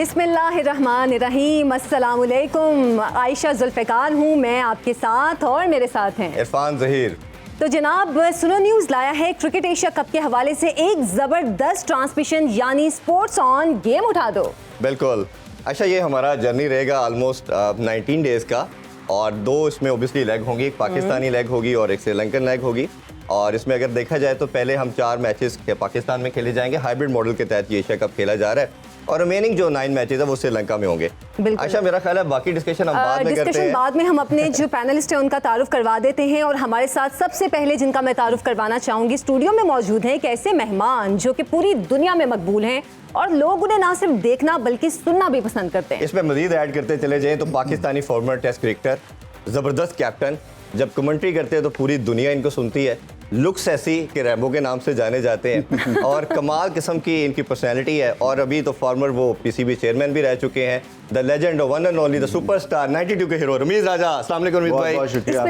बिस्मिल्लाहिर्रहमानिर्रहीम, अस्सलामुअलैकुम। आयशा जुल्फ़िकार हूँ मैं आपके साथ, और मेरे साथ हैं इरफान ज़हीर। तो जनाब, सुनो न्यूज़ लाया है क्रिकेट एशिया कप के हवाले से एक ज़बरदस्त ट्रांसमिशन, यानी स्पोर्ट्स ऑन गेम उठा दो। बिल्कुल अच्छा, ये हमारा जर्नी रहेगा ऑलमोस्ट 19 डेज़ का, और दो इसमें ओबियसली लेग होंगी, एक पाकिस्तानी लेग होगी और एक श्रीलंकन लेग होगी। और इसमें अगर देखा जाए तो पहले हम 4 मैचेस पाकिस्तान में खेले जाएंगे, हाइब्रिड मॉडल के तहत ये एशिया कप खेला जा रहा है, और रिमेनिंग जो 9 मैचेस है वो श्रीलंका में होंगे। अच्छा, मेरा ख्याल है बाकी डिस्कशन हम बाद में करते हैं। बाद में हम अपने जो पैनलिस्ट हैं उनका तारुफ करवा देते हैं, और हमारे साथ सबसे पहले जिनका मैं तारुफ करवाना चाहूंगी, स्टूडियो में मौजूद हैं एक ऐसे मेहमान जो कि पूरी दुनिया में मकबूल हैं और लोग उन्हें ना सिर्फ देखना बल्कि सुनना भी पसंद करते हैं। इसमें मजीद ऐड करते चले जाएं तो पाकिस्तानी फॉर्मर टेस्ट क्रिकेटर, ज़बरदस्त कैप्टन, जब कमेंट्री करते हैं तो पूरी दुनिया इनको सुनती है। लुक्स ऐसी के रैम्बो के नाम से जाने जाते हैं और कमाल किस्म की इनकी पर्सनैलिटी है। और अभी तो फॉर्मर वो पीसीबी चेयरमैन भी रह चुके हैं। The legend, one and only, the superstar, 92 के हीरो रमीज राजा। अस्सलाम वालेकुम रमीज भाई। बहुत शुक्रिया।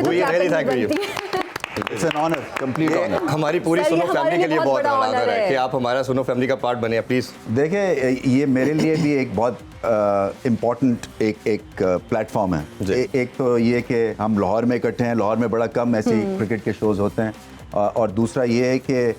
It's an honor, complete honor. हमारी पूरी सुनो फैमिली के लिए बहुत बड़ा ऑनर है कि आप हमारा सुनो फैमिली का पार्ट बने। प्लीज़ देखिए, ये मेरे लिए भी एक बहुत इम्पॉर्टेंट एक प्लेटफॉर्म है। एक तो ये कि हम लाहौर में इकट्ठे हैं, लाहौर में बड़ा कम ऐसे क्रिकेट के शोज़ होते हैं, और दूसरा ये है कि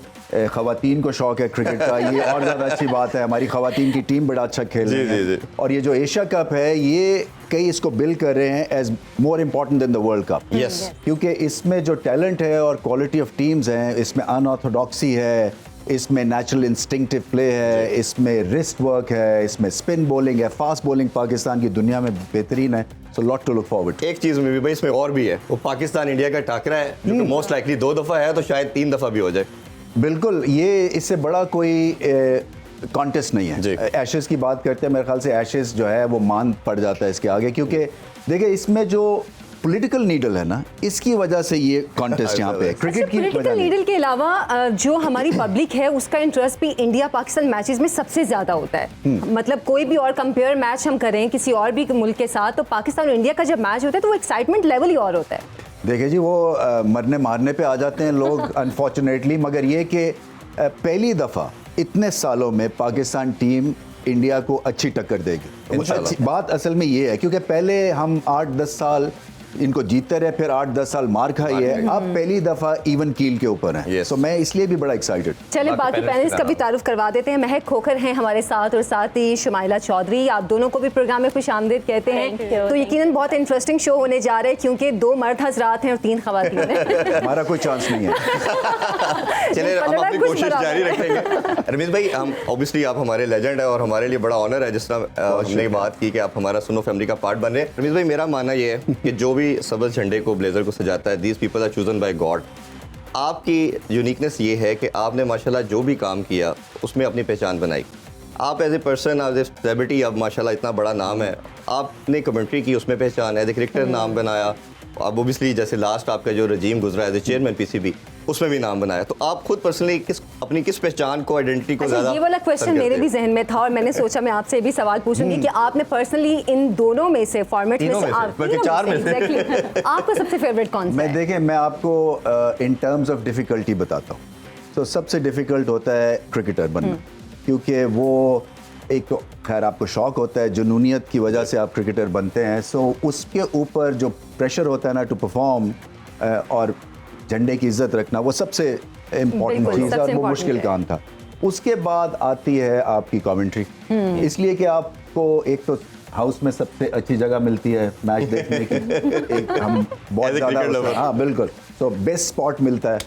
ख़वातीन को शौक़ है क्रिकेट का, ये और ज़्यादा अच्छी बात है। हमारी ख़वातीन की टीम बड़ा अच्छा खेल रही है, और ये जो एशिया कप है ये कई इसको बिल्ड कर रहे हैं as more important than the World Cup. Yes, क्योंकि इसमें जो टैलेंट है और क्वालिटी ऑफ टीम्स हैं, इसमें अनऑर्थोडॉक्सी है, इसमें नेचुरल इंस्टिंक्टिव प्ले है, इसमें रिस्ट वर्क है, इसमें स्पिन बॉलिंग है, फास्ट बॉलिंग पाकिस्तान की दुनिया में बेहतरीन है। So lot to look forward. एक चीज़ में भी भाई इसमें और भी है, वो पाकिस्तान इंडिया का टाकरा है जो कि मोस्ट लाइकली 2 दफ़ा है, तो शायद 3 दफ़ा भी हो जाए। बिल्कुल, ये इससे बड़ा कोई कॉन्टेस्ट नहीं है। एशेज़ की बात करते हैं, मेरे ख्याल से एशेज़ जो है वो मान पड़ जाता है इसके आगे, क्योंकि देखिए इसमें जो पॉलिटिकल नीडल है ना, इसकी वजह से ये कॉन्टेस्ट यहाँ पे क्रिकेट की पॉलिटिकल नीडल के अलावा जो हमारी पब्लिक है उसका इंटरेस्ट भी इंडिया पाकिस्तान मैचेस में सबसे ज्यादा होता है। मतलब कोई भी और कंपेयर मैच हम करें किसी और भी मुल्क के साथ, तो पाकिस्तान और इंडिया का जब मैच होता है तो वो एक्साइटमेंट लेवल ही और होता है। देखिए जी, वो मरने मारने पे आ जाते हैं लोग अनफॉर्चुनेटली, मगर ये कि पहली दफ़ा इतने सालों में पाकिस्तान टीम इंडिया को अच्छी टक्कर देगी। बात असल में ये है क्योंकि पहले हम 8-10 साल इनको जीतते रहे, फिर 8-10 साल मार खाई है, अब पहली दफा इवन कील के ऊपर है। तो मैं इसलिए भी बड़ा एक्साइटेड। चले बाकी पैनलिस्ट का भी तारुफ करवा देते हैं। महक खोखर हैं हमारे साथ, और साथ ही शुमाइला चौधरी। आप दोनों को भी प्रोग्राम में खुशामदीद कहते हैं। तो यकीनन बहुत इंटरेस्टिंग शो होने जा रहे हैं, क्योंकि 2 मर्द हज़रात हैं और 3 ख़वातीन हैं। हमारा कोई चांस नहीं है। चलिए, हम अपनी कोशिश जारी रखेंगे। रमीज भाई, हम ऑब्वियसली आप हमारे लेजेंड है और हमारे लिए बड़ा ऑनर है, जिस तरह हमने बात की कि आप हमारा सुनो फैमिली का पार्ट बन रहे हैं। रमीज भाई, मेरा मानना ये है कि जो भी सबज झंडे को, ब्लेजर को सजाता है, these people are chosen by God. आपकी यूनिकनेस ये है कि आपने माशाल्लाह जो भी काम किया उसमें अपनी पहचान बनाई। आप as a person, as a celebrity, अब माशाल्लाह इतना बड़ा नाम है, आपने कमेंट्री की उसमें पहचान है, एज ए क्रिकेटर नाम बनाया। अब ओबियसली जैसे लास्ट आपका जो रजीम गुजरा एज ए चेयरमैन पीसीबी, उसमें भी नाम बनाया। तो आप खुद पर्सनली अपनी किस पहचान को, आइडेंटिटी को ज़्यादा? ये वाला क्वेश्चन मेरे भी जहन में था, और मैंने सोचा मैं आपसे भी सवाल पूछूंगी कि आपने पर्सनली इन दोनों में से, फॉर्मेट में से, 4 में से आपको सबसे फेवरेट कौन सा मैं है? देखें, मैं आपको इन टर्म्स ऑफ डिफ़िकल्टी बताता हूँ। तो सबसे डिफ़िकल्ट होता है क्रिकेटर बनना, क्योंकि वो एक तो खैर आपको शौक़ होता है, जुनूनियत की वजह से आप क्रिकेटर बनते हैं। सो उसके ऊपर जो प्रेशर होता है ना टू परफॉर्म और झंडे की इज्जत रखना, वो सबसे इम्पॉर्टेंट चीज़ है और वो मुश्किल काम था। उसके बाद आती है आपकी कमेंट्री, इसलिए कि आपको एक तो हाउस में सबसे अच्छी जगह मिलती है मैच देखने की, एक हम बहुत ज़्यादा, हाँ बिल्कुल, तो बेस्ट स्पॉट मिलता है,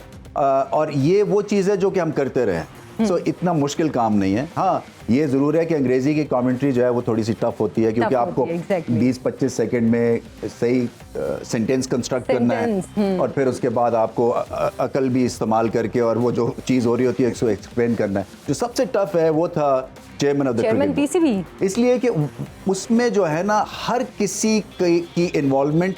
और ये वो चीज़ है जो कि हम करते रहे। सो इतना मुश्किल काम नहीं है। हाँ, ये ज़रूर है कि अंग्रेज़ी की कमेंट्री जो है वो थोड़ी सी टफ होती है, क्योंकि आपको 20-25 सेकंड में सही सेंटेंस कंस्ट्रक्ट करना है, और फिर उसके बाद आपको अकल भी इस्तेमाल करके और वो जो चीज़ हो रही होती है उसको एक्सप्लेन करना है। जो सबसे टफ है वो था chairman of the cricket PCB, इसलिए कि उसमें जो है ना हर किसी की इन्वॉल्वमेंट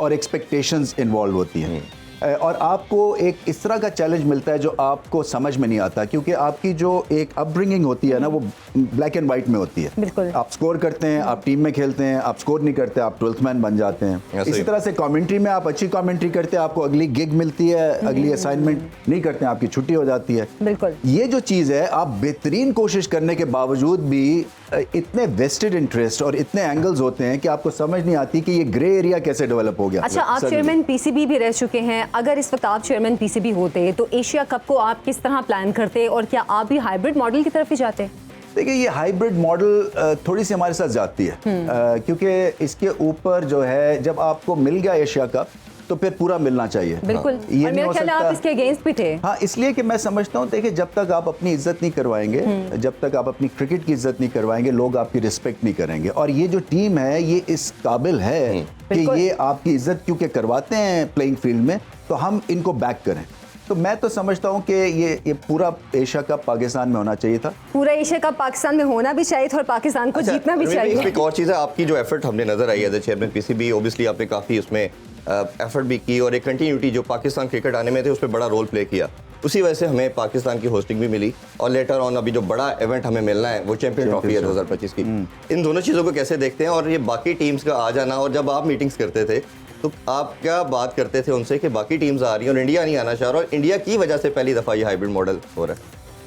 और एक्सपेक्टेशंस इन्वॉल्व होती हैं, और आपको एक इस तरह का चैलेंज मिलता है जो आपको समझ में नहीं आता, क्योंकि आपकी जो एक अपब्रिंगिंग होती है ना वो ब्लैक एंड वाइट में होती है। बिल्कुल, आप स्कोर करते हैं, आप टीम में खेलते हैं, आप स्कोर नहीं करते, आप 12th मैन बन जाते हैं। इसी तरह से कमेंट्री में आप अच्छी कमेंट्री करते हैं, आपको अगली गिग मिलती है, अगली असाइनमेंट नहीं करते हैं, आपकी छुट्टी हो जाती है। बिल्कुल, ये जो चीज़ है, आप बेहतरीन कोशिश करने के बावजूद भी इतने वेस्टेड इंटरेस्ट और इतने एंगल्स होते हैं कि आपको समझ नहीं आती कि ये ग्रे एरिया कैसे डेवलप हो गया। अच्छा, आप चेयरमैन पीसीबी भी रह चुके हैं, अगर इस वक्त आप चेयरमैन पीसीबी होते तो एशिया कप को आप किस तरह प्लान करते और क्या आप भी हाइब्रिड मॉडल की तरफ ही जाते? देखिए, ये हाइब्रिड मॉडल थोड़ी सी हमारे साथ जाती है, क्योंकि इसके ऊपर जो है जब आपको मिल गया एशिया कप तो फिर पूरा मिलना चाहिए। बिल्कुल, ये और नहीं हो मेरा ख्याल है आप सकता। इसके अगेंस्ट भी थे। हाँ, इसलिए कि मैं समझता हूँ, देखिए जब तक आप अपनी इज्जत नहीं करवाएंगे, जब तक आप अपनी क्रिकेट की इज्जत नहीं करवाएंगे, लोग आपकी रिस्पेक्ट नहीं करेंगे। और ये जो टीम है ये इस काबिल है कि ये आपकी इज्जत क्योंकि करवाते हैं प्लेइंग फील्ड में, तो हम इनको बैक करें। तो मैं तो समझता हूँ कि ये पूरा एशिया कप पाकिस्तान में होना चाहिए था। पूरा एशिया कप पाकिस्तान में होना भी चाहिए था और पाकिस्तान को जीतना भी चाहिए। एक और चीज़ है, आपकी जो एफर्ट हमने नजर आई as a chairman PCB, obviously आपने काफ़ी उसमें एफर्ट भी की और एक कंटिन्यूटी जो पाकिस्तान क्रिकेट आने में थे उस पर बड़ा रोल प्ले किया। उसी वजह से हमें पाकिस्तान की होस्टिंग भी मिली और लेटर ऑन अभी जो बड़ा इवेंट हमें मिलना है वो चैंपियन ट्रॉफी है 2025 की। इन दोनों चीज़ों को कैसे देखते हैं और ये बाकी टीम्स का आ जाना, और जब आप मीटिंग्स करते थे तो आप क्या बात करते थे उनसे कि बाकी टीम्स आ रही हैं और इंडिया नहीं आना चाह रहा, और इंडिया की वजह से पहली दफ़ा ये हाइब्रिड मॉडल हो रहा है?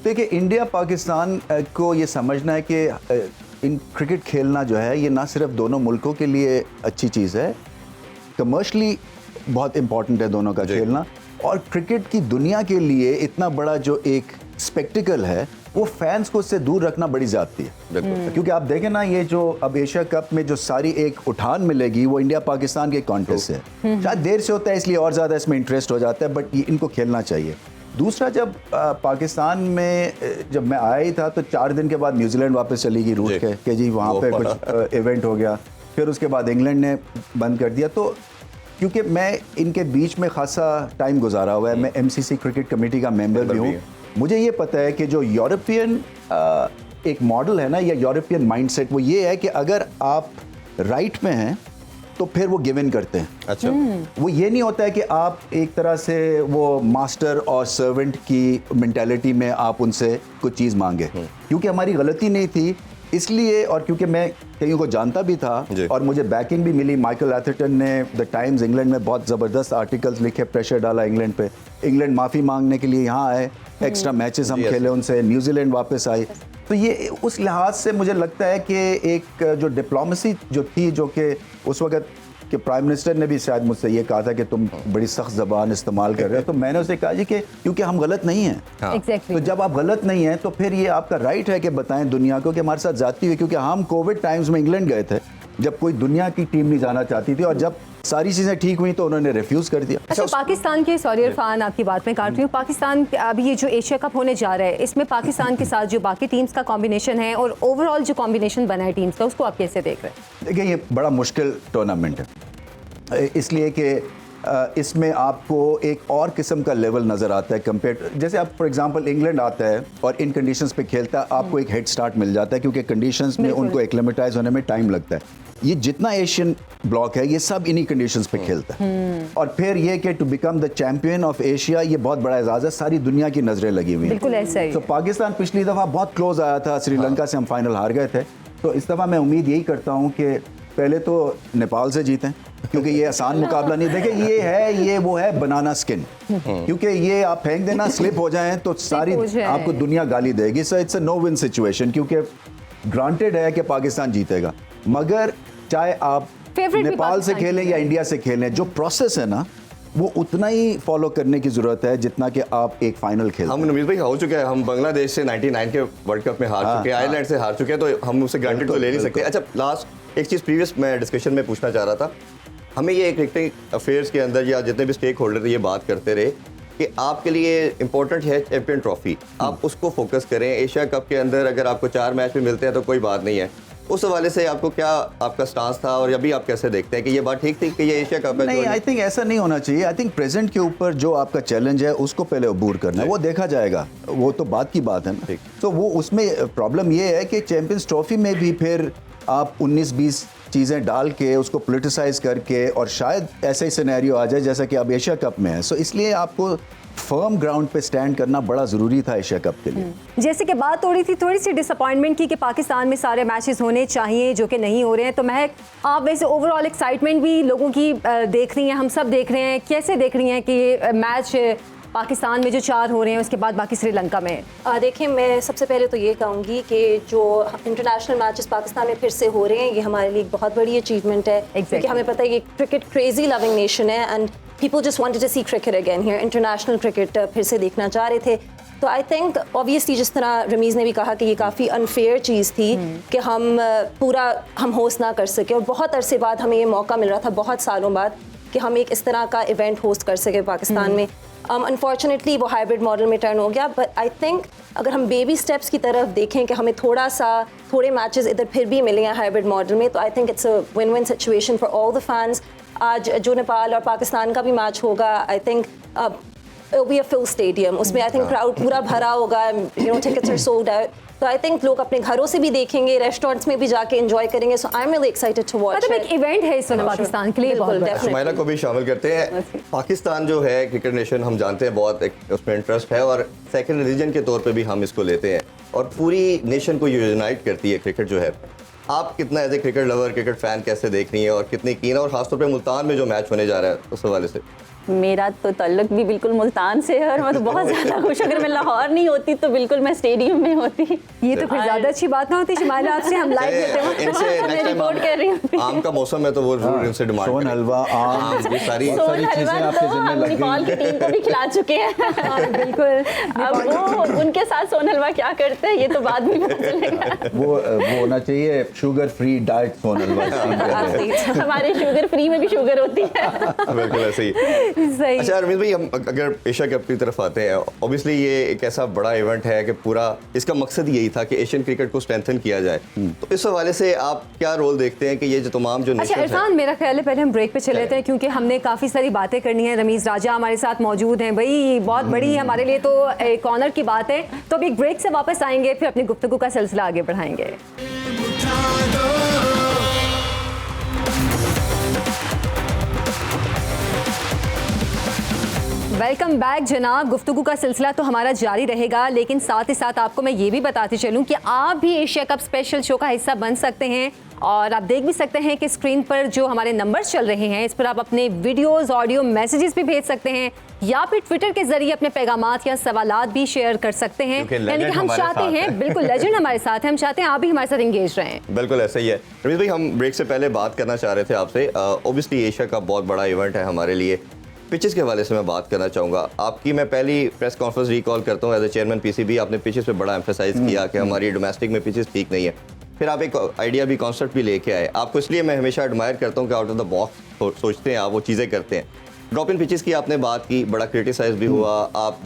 देखिए, इंडिया पाकिस्तान को ये समझना है कि इन क्रिकेट खेलना जो है ये ना सिर्फ दोनों मुल्कों के लिए अच्छी चीज़ है, कमर्शली बहुत इंपॉर्टेंट है दोनों का खेलना, और क्रिकेट की दुनिया के लिए इतना बड़ा जो एक स्पेक्टिकल है वो फैंस को उससे दूर रखना बड़ी ज़्यादती है। क्योंकि आप देखें ना, ये जो अब एशिया कप में जो सारी एक उठान मिलेगी वो इंडिया पाकिस्तान के कॉन्टेस्ट है। शायद देर से होता है इसलिए और ज़्यादा इसमें इंटरेस्ट हो जाता है, बट ये इनको खेलना चाहिए। दूसरा, जब पाकिस्तान में जब मैं आया ही था तो 4 दिन के बाद न्यूजीलैंड वापस चली गई रूट के जी वहाँ पे कुछ इवेंट हो गया, फिर उसके बाद इंग्लैंड ने बंद कर दिया। तो क्योंकि मैं इनके बीच में खासा टाइम गुजारा हुआ है, मैं एमसीसी क्रिकेट कमेटी का मेंबर भी हूँ, मुझे ये पता है कि जो यूरोपियन एक मॉडल है ना, या यूरोपियन माइंडसेट, वो ये है कि अगर आप राइट में हैं तो फिर वो गिव इन करते हैं। अच्छा, वो ये नहीं होता है कि आप एक तरह से वो मास्टर और सर्वेंट की मेंटालिटी में आप उनसे कुछ चीज़ मांगे। क्योंकि हमारी गलती नहीं थी इसलिए, और क्योंकि मैं कईयों को जानता भी था और मुझे बैकिंग भी मिली। माइकल एथरटन ने द टाइम्स इंग्लैंड में बहुत ज़बरदस्त आर्टिकल्स लिखे, प्रेशर डाला इंग्लैंड पे। इंग्लैंड माफ़ी मांगने के लिए यहाँ आए, एक्स्ट्रा मैचेस हम खेले उनसे, न्यूजीलैंड वापस आई। तो ये उस लिहाज से मुझे लगता है कि एक जो डिप्लोमेसी जो थी, जो कि उस वक्त कि प्राइम मिनिस्टर ने भी शायद मुझसे ये कहा था कि तुम बड़ी सख्त ज़बान इस्तेमाल कर रहे हो, तो मैंने उसे कहा जी कि क्योंकि हम गलत नहीं हैं। Exactly. तो जब आप गलत नहीं हैं तो फिर ये आपका राइट है कि बताएं दुनिया को कि हमारे साथ जाती हुई, क्योंकि हम कोविड टाइम्स में इंग्लैंड गए थे जब कोई दुनिया की टीम नहीं जाना चाहती थी, और जब सारी चीज़ें ठीक हुई तो उन्होंने रिफ्यूज़ कर दिया। अच्छा, पाकिस्तान के, सॉरी इरफान आपकी बात में काट रही हूँ, पाकिस्तान अभी ये जो एशिया कप होने जा रहा है इसमें पाकिस्तान के साथ जो बाकी टीम्स का कॉम्बिनेशन है और ओवरऑल जो कॉम्बिनेशन बना है टीम्स का, उसको आप कैसे देख रहे हैं? देखिए, ये बड़ा मुश्किल टूर्नामेंट है, इसलिए कि इसमें आपको एक और किस्म का लेवल नज़र आता है कंपेयर, जैसे आप फॉर एग्जांपल इंग्लैंड आता है और इन कंडीशंस पे खेलता है, आपको एक हेड स्टार्ट मिल जाता है क्योंकि कंडीशंस में उनको एक्लेमेटाइज होने में टाइम लगता है। ये जितना एशियन ब्लॉक है ये सब इन्हीं कंडीशंस पे खेलता है, और फिर ये कि to become the champion of Asia ये बहुत बड़ा एजाज़ है, सारी दुनिया की नज़रें लगी हुई हैं। बिल्कुल ऐसा ही। तो पाकिस्तान पिछली दफ़ा बहुत क्लोज आया था, श्रीलंका से हम फाइनल हार गए थे, तो इस दफ़ा मैं उम्मीद यही करता हूँ कि पहले तो नेपाल से जीतें, क्योंकि ये आसान मुकाबला नहीं। देखिए, ये वो है बनाना स्किन, क्योंकि ये आप फेंक देना, स्लिप हो जाएं तो सारी आपको दुनिया गाली देगी। So it's a no win situation, क्योंकि ग्रांटेड है कि पाकिस्तान जीतेगा, मगर चाहे आप नेपाल से खेलें या इंडिया से खेलें, जो प्रोसेस है ना वो उतना ही फॉलो करने की जरूरत है जितना कि आप एक फाइनल खेल। हम नवीद भाई हो चुके हैं, हम बांग्लादेश से 99 के वर्ल्ड कप में हार चुके हैं, आयरलैंड से हार चुके हैं, तो हम उसे ग्रांटेड तो ले नहीं सकते। अच्छा, लास्ट एक चीज़ प्रीवियस मैं डिस्कशन में पूछना चाह रहा था, हमें ये क्रिकेटिंग अफेयर्स के अंदर या जितने भी स्टेक होल्डर ये बात करते रहे कि आपके लिए इंपॉर्टेंट है चैंपियन ट्रॉफी, आप उसको फोकस करें। एशिया कप के अंदर अगर आपको 4 मैच भी मिलते हैं तो कोई बात नहीं है, उस हवाले से आपको क्या आपका स्टांस था और अभी आप कैसे देखते हैं कि ये बात ठीक थी कि ये एशिया कप है? नहीं, आई थिंक ऐसा नहीं होना चाहिए। आई थिंक प्रेजेंट के ऊपर जो आपका चैलेंज है उसको पहले अबूर करना है, वो देखा जाएगा, वो तो बात की बात है ना। तो वो उसमें प्रॉब्लम ये है कि चैंपियंस ट्रॉफी में भी फिर आप 19-20 चीज़ें डाल के उसको पोलिटिसाइज करके, और शायद ऐसा ही सिनेरियो आ जाए जैसा कि अब एशिया कप में है। सो इसलिए आपको फर्म ग्राउंड पे स्टैंड करना बड़ा ज़रूरी था एशिया कप के लिए। जैसे कि बात हो रही थी थोड़ी सी डिसअपॉइंटमेंट की कि पाकिस्तान में सारे मैचेस होने चाहिए जो कि नहीं हो रहे हैं, तो महक, आप वैसे ओवरऑल एक्साइटमेंट भी लोगों की देख रही हैं, हम सब देख रहे हैं, कैसे देख रही हैं कि मैच पाकिस्तान में जो 4 हो रहे हैं, उसके बाद बाकी श्रीलंका में? देखिए, मैं सबसे पहले तो ये कहूँगी कि जो इंटरनेशनल मैचेस पाकिस्तान में फिर से हो रहे हैं, ये हमारे लिए एक बहुत बड़ी अचीवमेंट है। क्योंकि हमें पता है कि क्रिकेट क्रेजी लविंग नेशन है and people just wanted to see cricket again here. International cricket फिर से देखना चाह रहे थे। तो आई थिंक ऑब्वियसली जिस तरह रमीज़ ने भी कहा कि ये काफ़ी अनफेयर चीज़ थी कि हम होस्ट ना कर सके, और बहुत अरसे बाद हमें ये मौका मिल रहा था, बहुत सालों बाद, कि हम एक इस तरह का इवेंट होस्ट कर सके पाकिस्तान में। अनफॉर्चुनेटली वो हाइब्रिड मॉडल में टर्न हो गया, बट आई थिंक अगर हम बेबी स्टेप्स की तरफ देखें कि हमें थोड़े मैचेस इधर फिर भी मिले हैं हाइब्रिड मॉडल में, तो I think it's a win win situation for all the fans. आज जो नेपाल और पाकिस्तान का भी मैच होगा, I think it'll be a full stadium, उसमें आई थिंक क्राउड पूरा भरा होगा, टिकट्स आर सोल्ड आउट। तो आई थिंक लोग अपने घरों से भी देखेंगे, रेस्टोरेंट्स में भी जाके एंजॉय करेंगे। So I am really excited to watch. मतलब एक इवेंट है इस वक्त पाकिस्तान के लिए बहुत बड़ा। सुमाइला को भी शामिल करते हैं। पाकिस्तान जो है क्रिकेट नेशन, हम जानते हैं बहुत उसमें इंटरेस्ट है, और सेकंड रीजन के तौर पे भी हम इसको लेते हैं, और पूरी नेशन को यूनाइट करती है क्रिकेट जो है। आप कितना as a cricket lover, cricket fan कैसे देख रही हैं, और कितनी कीन, और खासतौर पे मुल्तान में जो मैच होने जा रहा है उस हवाले से? मेरा तो ताल्लुक भी बिल्कुल मुल्तान से है, और मैं तो बहुत ज़्यादा खुश। अगर मैं लाहौर नहीं होती तो बिल्कुल मैं स्टेडियम में होती। ये तो फिर ज़्यादा अच्छी बात ना होती शुमाइला, आपसे हम लाइव मैं रिपोर्ट कर रही हूँ। आम का मौसम है तो वो जरूर इनसे डिमांड सोन हलवा, आम, ये सारी चीजें आपके जिम्मे लग नेपाल की टीम को भी खिला चुके हैं। बिल्कुल। अब वो उनके साथ सोन हलवा क्या करते हैं ये तो बाद में पता चलेगा। वो होना चाहिए शुगर फ्री डाइट सोन हलवा। हमारे शुगर फ्री में भी शुगर होती है। बिल्कुल ऐसे ही। सही। अच्छा रमीज भाई, हम अगर एशिया कप की तरफ आते हैं, ऑब्वियसली ये एक ऐसा बड़ा इवेंट है कि पूरा इसका मकसद यही था कि एशियन क्रिकेट को स्ट्रेंथन किया जाए। तो इस हवाले से आप क्या रोल देखते हैं कि ये जो तमाम जो अच्छा इरफान, मेरा ख्याल है पहले हम ब्रेक पे चले लेते हैं, क्योंकि हमने काफ़ी सारी बातें करनी है। रमीज राजा हमारे साथ मौजूद हैं, भाई बहुत बड़ी हमारे लिए तो एक ऑनर की बात है। तो अभी एक ब्रेक से वापस आएंगे, फिर अपनी गुफ्तगू का सिलसिला आगे बढ़ाएंगे। वेलकम बैक जनाब। गुफ्तगू का सिलसिला तो हमारा जारी रहेगा, लेकिन साथ ही साथ आपको मैं ये भी बताती चलूं कि आप भी एशिया कप स्पेशल शो का हिस्सा बन सकते हैं, और आप देख भी सकते हैं कि स्क्रीन पर जो हमारे नंबर्स चल रहे हैं, इस पर आप अपने वीडियोस, ऑडियो मैसेजेस भी भेज सकते हैं, या फिर ट्विटर के जरिए अपने पैगामात या सवालात भी शेयर कर सकते हैं। यानी कि हम चाहते हैं, बिल्कुल लेजेंड हमारे साथ है, हम चाहते हैं आप भी हमारे साथ एंगेज रहें। बिल्कुल ऐसा ही है। रमीज भाई, हम ब्रेक से पहले बात करना चाह रहे थे आपसे, ऑब्वियसली एशिया का बहुत बड़ा इवेंट है हमारे लिए। पिचेस के हवाले से मैं बात करना चाहूँगा आपकी। मैं पहली प्रेस कॉन्फ्रेंस रिकॉल करता हूँ एज ए चेयरमैन पीसीबी, आपने पिचेस पे बड़ा एम्फेसाइज किया कि हमारी डोमेस्टिक में पिचेस ठीक नहीं है। फिर आप एक आइडिया भी, कॉन्सेप्ट भी लेके आए। आपको इसलिए मैं हमेशा एडमायर करता हूँ कि आउट ऑफ द बॉक्स सोचते हैं आप, वो चीज़ें करते हैं। ड्रॉप इन पिचेस की आपने बात की, बड़ा क्रिटिसाइज भी हुआ, आप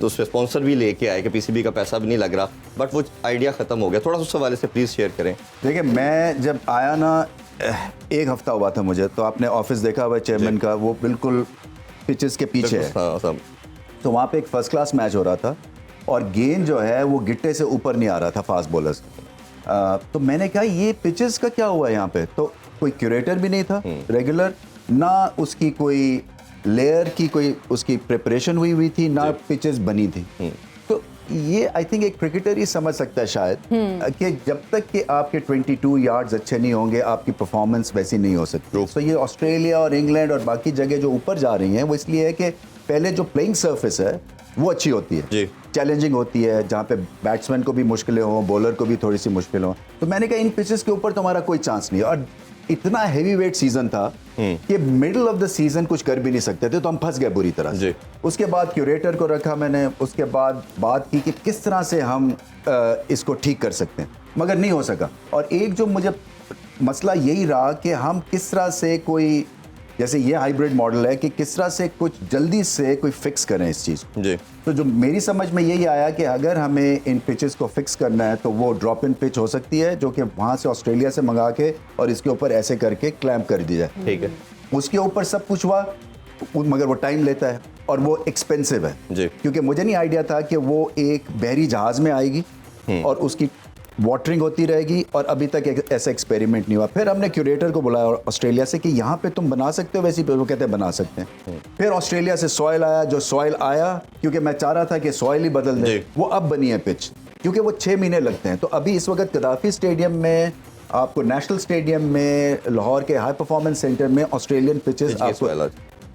तो उस पर स्पॉन्सर भी लेके आए कि पीसीबी का पैसा भी नहीं लग रहा, बट वो आइडिया ख़त्म हो गया। थोड़ा सा उस हवाले से प्लीज़ शेयर करें। देखिए, मैं जब आया ना, एक हफ्ता हुआ था मुझे, तो आपने ऑफिस देखा हुआ चेयरमैन का, वो बिल्कुल पिचेस के पीछे है। तो वहाँ पे एक फर्स्ट क्लास मैच हो रहा था, और गेंद जो है वो गिट्टे से ऊपर नहीं आ रहा था फास्ट बॉलर्स। तो मैंने कहा ये पिचेस का क्या हुआ यहाँ पे? तो कोई क्यूरेटर भी नहीं था रेगुलर, ना उसकी कोई लेयर की कोई उसकी प्रिपरेशन हुई थी, ना पिचेस बनी थी। तो ये आई थिंक एक क्रिकेटर ही समझ सकता है शायद कि जब तक कि आपके 22 यार्ड्स अच्छे नहीं होंगे, आपकी परफॉर्मेंस वैसी नहीं हो सकती। तो ये ऑस्ट्रेलिया और इंग्लैंड और बाकी जगह जो ऊपर जा रही हैं, वो इसलिए है कि पहले जो प्लेइंग सरफेस है वो अच्छी होती है, चैलेंजिंग होती है, जहाँ पे बैट्समैन को भी मुश्किलें हों, बॉलर को भी थोड़ी सी मुश्किल हो। तो मैंने कहा इन पिचेस के ऊपर तुम्हारा कोई चांस नहीं है। और इतना हैवी वेट सीजन था कि मिडिल ऑफ द सीजन कुछ कर भी नहीं सकते थे, तो हम फंस गए बुरी तरह से। उसके बाद क्यूरेटर को रखा मैंने, उसके बाद बात की कि किस तरह से हम इसको ठीक कर सकते हैं, मगर नहीं हो सका। और एक जो मुझे मसला यही रहा कि हम किस तरह से कोई, जैसे ये हाइब्रिड मॉडल है, कि किस तरह से कुछ जल्दी से कोई फिक्स करें इस चीज़ को। तो जो मेरी समझ में यही आया कि अगर हमें इन पिचेस को फिक्स करना है तो वो ड्रॉप इन पिच हो सकती है, जो कि वहाँ से ऑस्ट्रेलिया से मंगा के और इसके ऊपर ऐसे करके क्लैम्प कर दी जाए। ठीक है, उसके ऊपर सब कुछ हुआ, मगर वो टाइम लेता है और वो एक्सपेंसिव है, क्योंकि मुझे नहीं आइडिया था कि वो एक बहरी जहाज़ में आएगी और उसकी वाटरिंग होती रहेगी, और अभी तक ऐसा एक्सपेरिमेंट नहीं हुआ। फिर हमने क्यूरेटर को बुलाया ऑस्ट्रेलिया से कि यहाँ पे तुम बना सकते हो वैसी पे, वो कहते हैं बना सकते हैं। फिर ऑस्ट्रेलिया से सॉइल आया, जो सॉइल आया, क्योंकि मैं चाह रहा था कि सॉइल ही बदल दे, वो अब बनी है पिच, क्योंकि वो 6 महीने लगते हैं। तो अभी इस वक्त कदाफी स्टेडियम में, आपको नेशनल स्टेडियम में, लाहौर के हाई परफॉर्मेंस सेंटर में ऑस्ट्रेलियन पिचेस आपको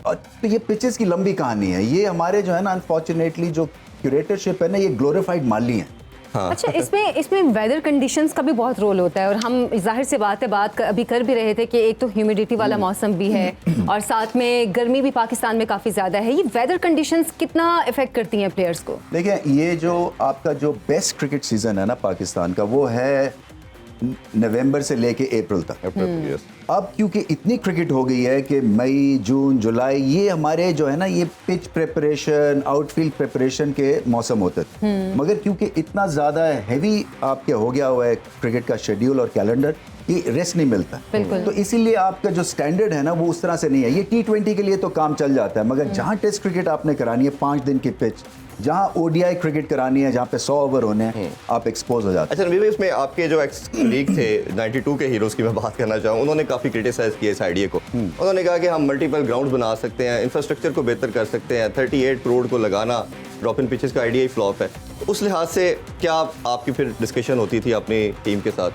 और तो ये पिचेस की लंबी कहानी है, ये हमारे जो है ना अनफॉर्चुनेटली जो क्यूरेटरशिप है ना, ये ग्लोरीफाइड माली हैं। अच्छा, इसमें वेदर कंडीशंस का भी बहुत रोल होता है, और हम जाहिर सी बात है, अभी कर भी रहे थे कि एक तो ह्यूमिडिटी वाला मौसम भी है और साथ में गर्मी भी पाकिस्तान में काफ़ी ज़्यादा है। ये वेदर कंडीशंस कितना इफेक्ट करती हैं प्लेयर्स को? देखिए, ये जो आपका जो बेस्ट क्रिकेट सीजन है ना पाकिस्तान का, वो है नवंबर से लेके अप्रैल तक। अब क्योंकि इतनी क्रिकेट हो गई है कि मई, जून, जुलाई, ये हमारे जो है ना ये पिच प्रिपरेशन, आउटफील्ड प्रिपरेशन के मौसम होते थे। मगर क्योंकि इतना ज़्यादा हैवी आपके हो गया हुआ है क्रिकेट का शेड्यूल और कैलेंडर, ये रेस्ट नहीं मिलता। तो इसीलिए आपका जो स्टैंडर्ड है ना वो उस तरह से नहीं है। ये T20 के लिए तो काम चल जाता है, मगर जहाँ टेस्ट क्रिकेट आपने करानी है 5 दिन की पिच, जहाँ ODI क्रिकेट करानी है जहाँ पे 100 ओवर होने हैं, आप एक्सपोज हो जाते हैं। अच्छा रवि भाई, उसमें आपके जो एक्स कलीग थे 92 के हीरोज की मैं बात करना चाहूँ, उन्होंने काफ़ी क्रिटिसाइज किया इस आइडिया को। उन्होंने कहा कि हम मल्टीपल ग्राउंड बना सकते हैं, इंफ्रास्ट्रक्चर को बेहतर कर सकते हैं, 38 करोड़ को लगाना ड्रॉप इन पिचेस का आइडिया ही फ्लॉप है। उस लिहाज से क्या आपकी फिर डिस्कशन होती थी अपनी टीम के साथ?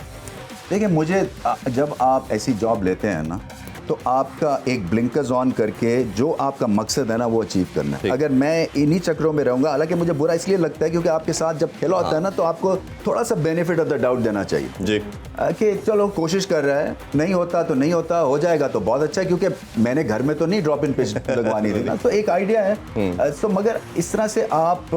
देखिए, मुझे जब आप ऐसी जॉब लेते हैं ना, तो आपका एक ब्लिंकर्स ऑन करके जो आपका मकसद है ना वो अचीव करना है। अगर मैं इन्हीं चक्रों में रहूंगा, हालांकि मुझे बुरा इसलिए लगता है क्योंकि आपके साथ जब खेला होता है ना, तो आपको थोड़ा सा बेनिफिट ऑफ द डाउट देना चाहिए जी, कि चलो कोशिश कर रहा है, नहीं होता तो नहीं होता, हो जाएगा तो बहुत अच्छा है, क्योंकि मैंने घर में तो नहीं ड्रॉप इन पिच लगवानी थी ना, तो एक आइडिया है। तो मगर इस तरह से आप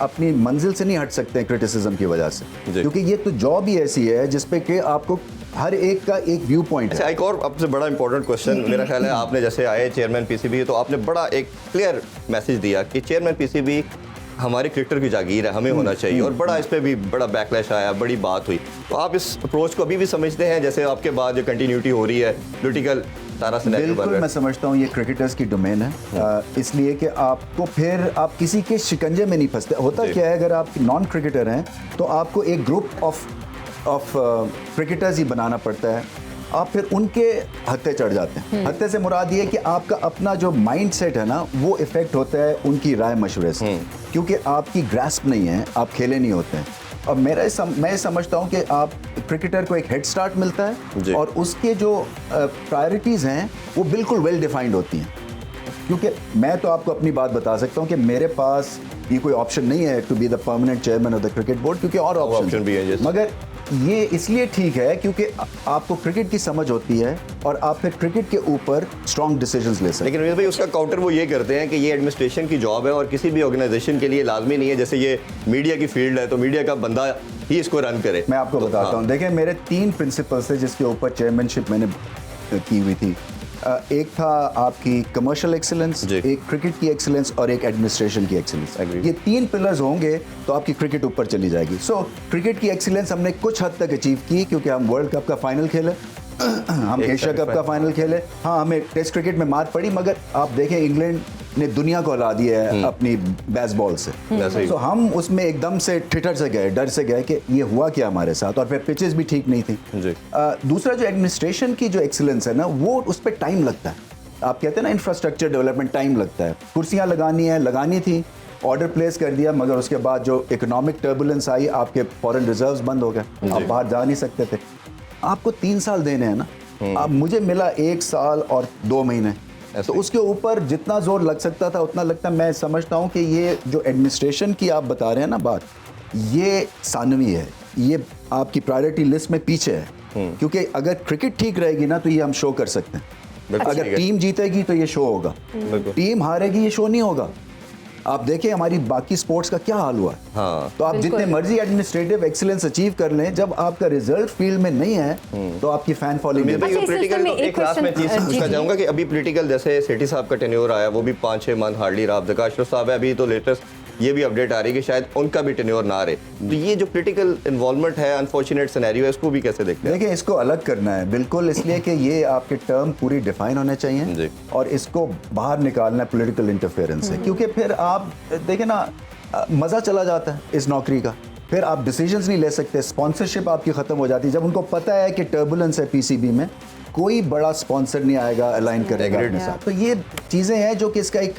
अपनी मंजिल से नहीं हट सकते क्रिटिसिज्म की वजह से, क्योंकि ये तो जॉब ही ऐसी है जिसपे कि आपको हर एक का एक व्यू पॉइंट है। अच्छा, एक और आपसे बड़ा इंपॉर्टेंट क्वेश्चन, मेरा ख्याल है आपने जैसे आए चेयरमैन पीसीबी, तो आपने बड़ा एक क्लियर मैसेज दिया कि चेयरमैन पीसीबी हमारे क्रिकेटर की जागीर है, हमें होना चाहिए, और बड़ा इस पे भी बड़ा बैकलैश आया, बड़ी बात हुई। तो आप इस अप्रोच को अभी भी समझते हैं, जैसे आपके बाद जो कंटिन्यूटी हो रही है, पॉलिटिकल सारा सिनेरियो बन रहा है? मैं समझता हूँ ये क्रिकेटर्स की डोमेन है, इसलिए कि आपको फिर आप किसी के शिकंजे में नहीं फंसते। होता क्या है, अगर आप नॉन क्रिकेटर हैं तो आपको एक ग्रुप ऑफ क्रिकेटर्स ही बनाना पड़ता है, आप फिर उनके हत्थे चढ़ जाते हैं। हत्थे से मुराद ये कि आपका अपना जो माइंड सेट है ना वो इफेक्ट होता है उनकी राय मशवरे से, क्योंकि आपकी ग्रास्प नहीं है, आप खेले नहीं होते हैं। और मैं समझता हूँ कि आप क्रिकेटर को एक हेड स्टार्ट मिलता है और उसके जो प्रायोरिटीज़ हैं वो बिल्कुल वेल डिफाइंड होती हैं। क्योंकि मैं तो आपको अपनी बात बता सकता हूँ कि मेरे पास ये कोई ऑप्शन नहीं है to be the permanent chairman of the cricket board, क्योंकि और ऑप्शन भी है, मगर ये इसलिए ठीक है क्योंकि आपको क्रिकेट की समझ होती है और आप फिर क्रिकेट के ऊपर स्ट्रॉन्ग डिसीजंस ले सकते हैं। लेकिन रवीश भाई, उसका काउंटर वो ये करते हैं कि ये एडमिनिस्ट्रेशन की जॉब है और किसी भी ऑर्गेनाइजेशन के लिए लाजमी नहीं है, जैसे ये मीडिया की फील्ड है तो मीडिया का बंदा ही इसको रन करे। मैं आपको बताता हूँ, देखिए मेरे 3 प्रिंसिपल्स थे जिसके ऊपर चेयरमैनशिप मैंने की हुई थी। एक था आपकी कमर्शियल एक्सीलेंस, एक क्रिकेट की एक्सीलेंस और एक एडमिनिस्ट्रेशन की एक्सीलेंस। ये 3 पिलर्स होंगे तो आपकी क्रिकेट ऊपर चली जाएगी। सो क्रिकेट की एक्सीलेंस हमने कुछ हद तक अचीव की, क्योंकि हम वर्ल्ड कप का फाइनल खेले, हम एशिया कप का फाइनल खेले। हाँ, हमें टेस्ट क्रिकेट में मार पड़ी, मगर आप देखें इंग्लैंड ने दुनिया को हरा दिया है अपनी बेसबॉल से। तो हम उसमें एकदम से ठिठर से गए, डर से गए कि ये हुआ क्या हमारे साथ, और फिर पिचेस भी ठीक नहीं थी। दूसरा जो एडमिनिस्ट्रेशन की जो एक्सीलेंस है ना, वो उस पर टाइम लगता है। आप कहते हैं ना इंफ्रास्ट्रक्चर डेवलपमेंट टाइम लगता है। कुर्सियाँ लगानी थी, ऑर्डर प्लेस कर दिया, मगर उसके बाद जो इकोनॉमिक टर्बुलेंस आई, आपके फॉरेन रिजर्व्स बंद हो गए, आप बाहर जा नहीं सकते थे। आपको 3 साल देने हैं ना, अब मुझे मिला 1 साल और 2 महीने, तो उसके ऊपर जितना जोर लग सकता था उतना लगता। मैं समझता हूँ कि ये जो एडमिनिस्ट्रेशन की आप बता रहे हैं ना बात, ये सानवी है, ये आपकी प्रायोरिटी लिस्ट में पीछे है। क्योंकि अगर क्रिकेट ठीक रहेगी ना तो ये हम शो कर सकते हैं। अगर टीम जीतेगी तो ये शो होगा, टीम हारेगी ये शो नहीं होगा। आप देखें हमारी बाकी स्पोर्ट्स का क्या हाल हुआ है। हाँ, तो आप जितने मर्जी एडमिनिस्ट्रेटिव एक्सीलेंस अचीव कर लें, जब आपका रिजल्ट फील्ड में नहीं है तो आपकी फैन फॉलोइंग एक क्लास में चीज पूछना चाहूंगा कि अभी पॉलिटिकल, जैसे सेठी साहब का टेन्योर आया, वो भी 5-6 मंथ हार्डली रहा। अब्दुल काशिफ साहब है, अभी तो लेटेस्ट ये भी अपडेट आ रही है कि शायद उनका भी टेन्योर ना रहे। तो ये जो पॉलिटिकल इन्वॉल्वमेंट है, अनफॉर्चुनेट सिनेरियो है, इसको भी कैसे देखते हैं? देखिए, इसको अलग करना है बिल्कुल, इसलिए कि ये आपके टर्म पूरी डिफाइन होने चाहिए और इसको बाहर निकालना है पॉलिटिकल इंटरफेरेंस से। क्योंकि फिर आप देखें ना, मज़ा चला जाता है इस नौकरी का, फिर आप डिसीजंस नहीं ले सकते, स्पॉन्सरशिप आपकी ख़त्म हो जाती है। जब उनको पता है कि टर्बुलेंस है पीसीबी में, कोई बड़ा स्पॉन्सर नहीं आएगा अलाइन करेगा अपने साथ। तो ये चीज़ें हैं जो कि इसका एक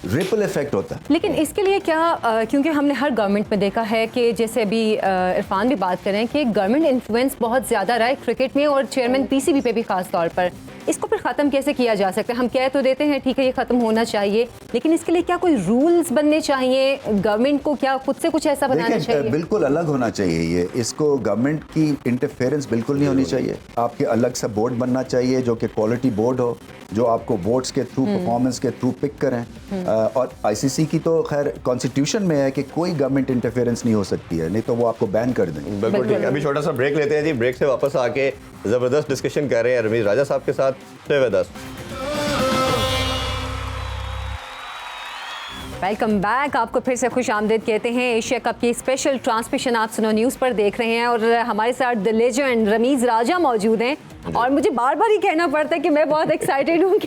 रिपल इफेक्ट होता है। लेकिन इसके लिए क्या, क्योंकि हमने हर गवर्नमेंट में देखा है कि जैसे अभी इरफान भी बात करें कि गवर्नमेंट इन्फ्लुएंस बहुत ज़्यादा रहा है क्रिकेट में और चेयरमैन पीसीबी पे भी खास तौर पर। इसको फिर ख़त्म कैसे किया जा सकता है? हम कह तो देते हैं ठीक है ये ख़त्म होना चाहिए, लेकिन इसके लिए क्या कोई रूल्स बनने चाहिए? गवर्नमेंट को क्या खुद से कुछ ऐसा बनाना देखिए चाहिए? बिल्कुल अलग होना चाहिए ये, इसको गवर्नमेंट की इंटरफेरेंस बिल्कुल नहीं होनी चाहिए। आपके अलग सा बोर्ड बनना चाहिए जो कि क्वालिटी बोर्ड हो, जो आपको वोट्स के थ्रू परफॉर्मेंस के थ्रू पिक करें। और आईसीसी की तो खैर कॉन्स्टिट्यूशन में है कि कोई गवर्नमेंट इंटरफेरेंस नहीं हो सकती है, नहीं तो वो आपको बैन कर देंगे। बिल्कुल ठीक है, अभी छोटा सा ब्रेक लेते हैं जी। ब्रेक से वापस आके जबरदस्त डिस्कशन कर रहे हैं रमीज राजा साहब के साथ। Stay with us. Welcome back. आपको फिर से खुश आमदीद कहते हैं। एशिया कप की स्पेशल ट्रांसमिशन आप सुनो न्यूज़ पर देख रहे हैं और हमारे साथ द लेजेंड रमीज राजा मौजूद हैं और मुझे बार बार ही कहना पड़ता है कि मैं बहुत एक्साइटेड हूँ